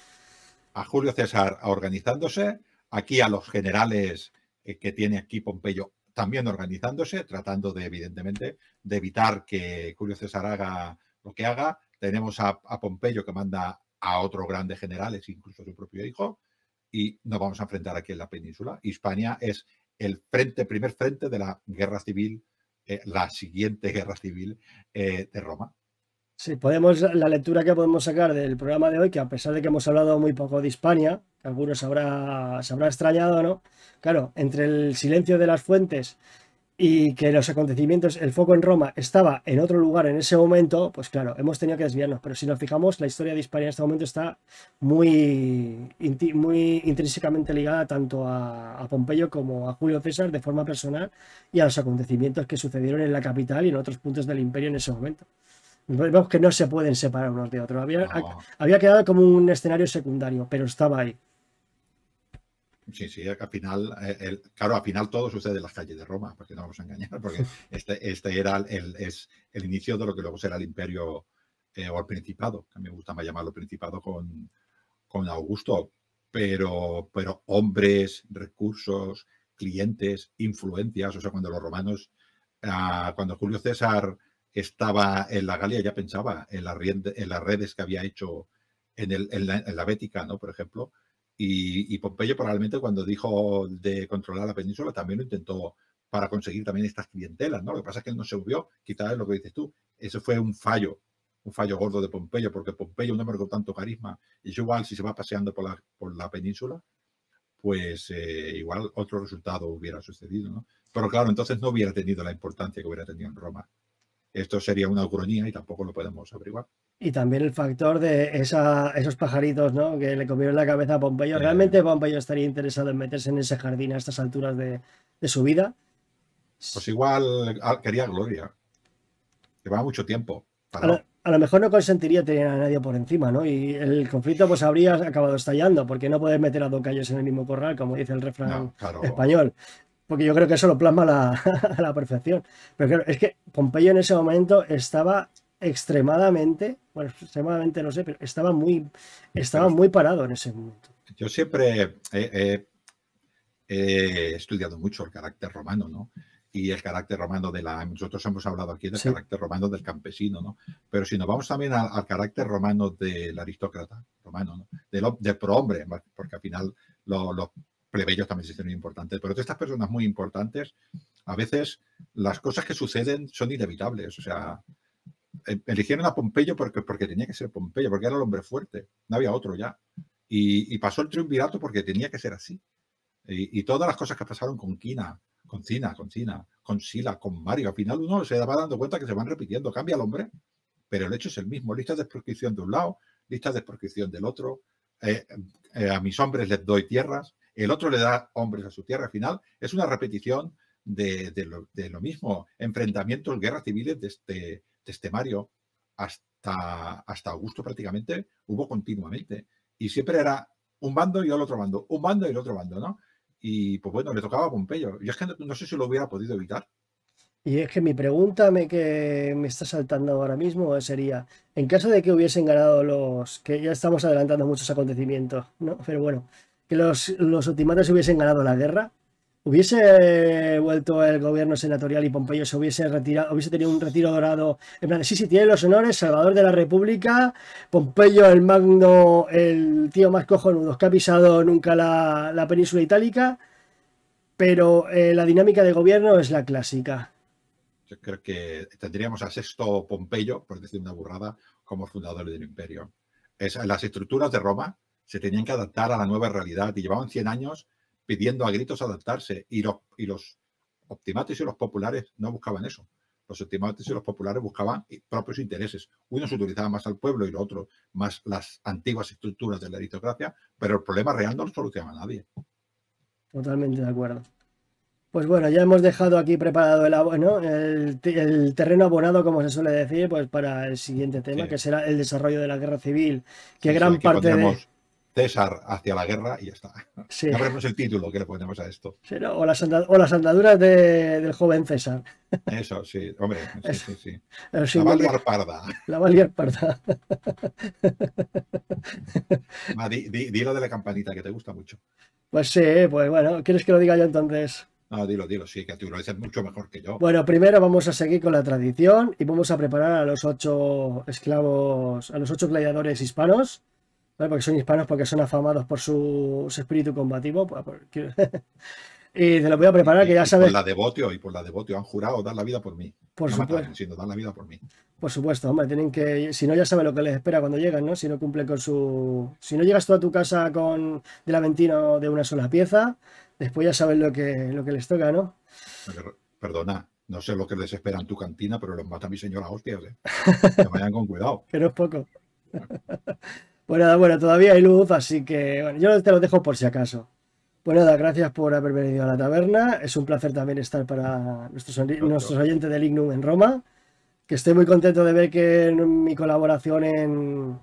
a Julio César organizándose, aquí a los generales que tiene aquí Pompeyo también organizándose, tratando de, evidentemente, de evitar que Julio César haga lo que haga. Tenemos a Pompeyo que manda a otros grandes generales, incluso a su propio hijo, y nos vamos a enfrentar aquí en la península. Hispania es el primer frente de la guerra civil, la siguiente guerra civil de Roma. Sí, la lectura que podemos sacar del programa de hoy, que a pesar de que hemos hablado muy poco de Hispania, que algunos se habrá extrañado, ¿no? Claro, entre el silencio de las fuentes y que los acontecimientos, el foco en Roma estaba en otro lugar en ese momento, pues claro, hemos tenido que desviarnos. Pero si nos fijamos, la historia de Hispania en este momento está muy intrínsecamente ligada tanto a Pompeyo como a Julio César de forma personal y a los acontecimientos que sucedieron en la capital y en otros puntos del imperio en ese momento. Vemos que no se pueden separar unos de otros. No. Había quedado como un escenario secundario, pero estaba ahí. Sí, sí, al final, claro, al final todo sucede en las calles de Roma, porque no vamos a engañar, porque este era es el inicio de lo que luego será el imperio o el principado, que a mí me gusta más llamarlo principado con Augusto, pero hombres, recursos, clientes, influencias, o sea, cuando los romanos, cuando Julio César estaba en la Galia ya pensaba en las redes que había hecho en la Bética, ¿no? Por ejemplo, y Pompeyo probablemente cuando dijo de controlar la península también lo intentó para conseguir también estas clientelas, ¿no? Lo que pasa es que él no se movió, quizás es lo que dices tú. Eso fue un fallo gordo de Pompeyo, porque Pompeyo, un hombre con tanto carisma, y igual si se va paseando por la península, pues igual otro resultado hubiera sucedido, ¿no? Pero claro, entonces no hubiera tenido la importancia que hubiera tenido en Roma. Esto sería una ucronía y tampoco lo podemos averiguar. Y también el factor de esos pajaritos, ¿no? Que le comieron la cabeza a Pompeyo. ¿Realmente Pompeyo estaría interesado en meterse en ese jardín a estas alturas de su vida? Pues igual quería gloria. Llevaba mucho tiempo A lo, parado. a lo mejor no consentiría tener a nadie por encima, ¿no? Y el conflicto pues habría acabado estallando, porque no puedes meter a dos gallos en el mismo corral, como dice el refrán No, claro. español. Porque yo creo que eso lo plasma a la perfección. Pero claro, es que Pompeyo en ese momento estaba bueno, extremadamente no sé, pero estaba Pero muy parado en ese momento. yo siempre he estudiado mucho el carácter romano, ¿no? Y el carácter romano nosotros hemos hablado aquí del Sí. carácter romano del campesino, ¿no? Pero si nos vamos también al carácter romano del aristócrata romano, ¿no? Del prohombre, porque al final los plebeyos también se tienen importantes, pero de estas personas muy importantes, a veces las cosas que suceden son inevitables, o sea, eligieron a Pompeyo porque tenía que ser Pompeyo, porque era el hombre fuerte, no había otro ya. Y pasó el triunvirato porque tenía que ser así. Y todas las cosas que pasaron con Quina, con Cina, con Sila, con Mario, al final uno se va dando cuenta que se van repitiendo. Cambia el hombre, pero el hecho es el mismo. Listas de proscripción de un lado, listas de proscripción del otro. A mis hombres les doy tierras, el otro le da hombres a su tierra. Al final es una repetición de lo mismo. Enfrentamientos, guerras civiles de este Mario hasta Augusto prácticamente hubo continuamente. Y siempre era un bando y el otro bando, un bando y el otro bando, ¿no? Y pues bueno, le tocaba a Pompeyo. Yo es que no sé si lo hubiera podido evitar. Y es que mi pregunta que me está saltando ahora mismo sería, en caso de que hubiesen ganado que ya estamos adelantando muchos acontecimientos, ¿no? Pero bueno, que los otimates hubiesen ganado la guerra, hubiese vuelto el gobierno senatorial y Pompeyo se hubiese retirado, hubiese tenido un retiro dorado, en plan, sí, tiene los honores, Salvador de la República, Pompeyo el magno, el tío más cojonudo que ha pisado nunca la península itálica, pero la dinámica de gobierno es la clásica. Yo creo que tendríamos a Sexto Pompeyo, por decir una burrada, como fundador del imperio. Las estructuras de Roma se tenían que adaptar a la nueva realidad y llevaban 100 años pidiendo a gritos adaptarse, y los optimates y los populares no buscaban eso. Los optimates y los populares buscaban propios intereses. Unos utilizaban más al pueblo y los otros más las antiguas estructuras de la aristocracia, pero el problema real no lo solucionaba nadie. Totalmente de acuerdo. Pues bueno, ya hemos dejado aquí preparado el terreno abonado, como se suele decir, pues para el siguiente tema, que será el desarrollo de la guerra civil, que gran parte de... César hacia la guerra y ya está. Sí. Ya veremos el título que le ponemos a esto. Sí, ¿no? O las andaduras del joven César. Eso, sí, hombre, sí. Sí, la va a liar parda. La va a liar parda. Dilo de la campanita, que te gusta mucho. Pues sí, pues bueno, ¿quieres que lo diga yo entonces? No, dilo, sí, que tú lo dices mucho mejor que yo. Bueno, primero vamos a seguir con la tradición y vamos a preparar a los 8 esclavos, a los 8 gladiadores hispanos, ¿vale? Porque son hispanos, porque son afamados por su espíritu combativo. Y te lo voy a preparar, que ya sabes... Por la devotio han jurado dar la vida por mí. Por no supuesto. Matan, sino dar la vida por mí. Por supuesto, hombre, tienen que... Si no, ya saben lo que les espera cuando llegan, ¿no? Si no cumplen con su... Si no llegas tú a tu casa con del Aventino de una sola pieza, después ya saben lo que les toca, ¿no? Perdona, no sé lo que les espera en tu cantina, pero los mata mi señora hostias, ¿eh? Que vayan con cuidado. Que no es poco. Pues nada, bueno, todavía hay luz, así que bueno, yo te lo dejo por si acaso. Pues nada, gracias por haber venido a la taberna. Es un placer también estar para nuestros oyentes de Lignum en Roma. Que estoy muy contento de ver que mi colaboración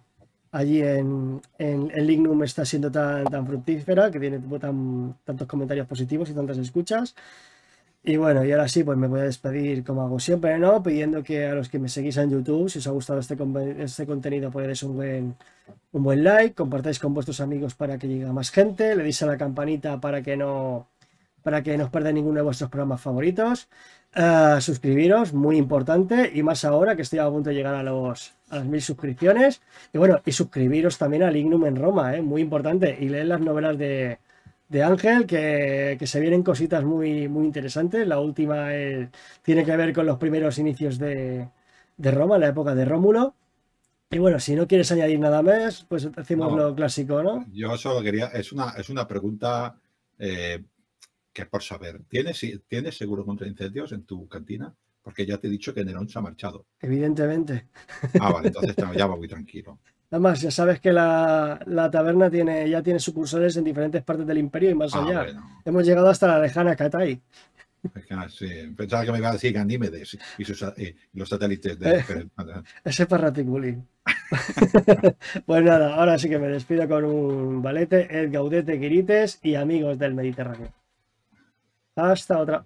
allí en Lignum está siendo tan fructífera, que tiene tantos comentarios positivos y tantas escuchas. Y bueno, y ahora sí, pues me voy a despedir como hago siempre, ¿no? Pidiendo que a los que me seguís en YouTube, si os ha gustado este contenido, pues deis un buen like, compartáis con vuestros amigos para que llegue a más gente, le deis a la campanita para que no os perdáis ninguno de vuestros programas favoritos. Suscribiros, muy importante, y más ahora que estoy a punto de llegar a las 1000 suscripciones. Y bueno, y suscribiros también a Lignum en Roma, muy importante, y leer las novelas de Ángel, que se vienen cositas muy, muy interesantes. La última tiene que ver con los primeros inicios de Roma, la época de Rómulo. Y bueno, si no quieres añadir nada más, pues hacemos lo clásico, ¿no? Yo solo quería, es una pregunta que es por saber. ¿Tienes seguro contra incendios en tu cantina? Porque ya te he dicho que Nerón se ha marchado. Evidentemente. Vale, entonces ya va muy tranquilo. Además, ya sabes que la taberna ya tiene sucursales en diferentes partes del imperio y más allá. Bueno. Hemos llegado hasta la lejana Catay. Sí, pensaba que me iba a decir Ganímedes y los satélites de... Ese parraticulín. Pues nada, ahora sí que me despido con un valete, et gaudete quirites y amigos del Mediterráneo. Hasta otra.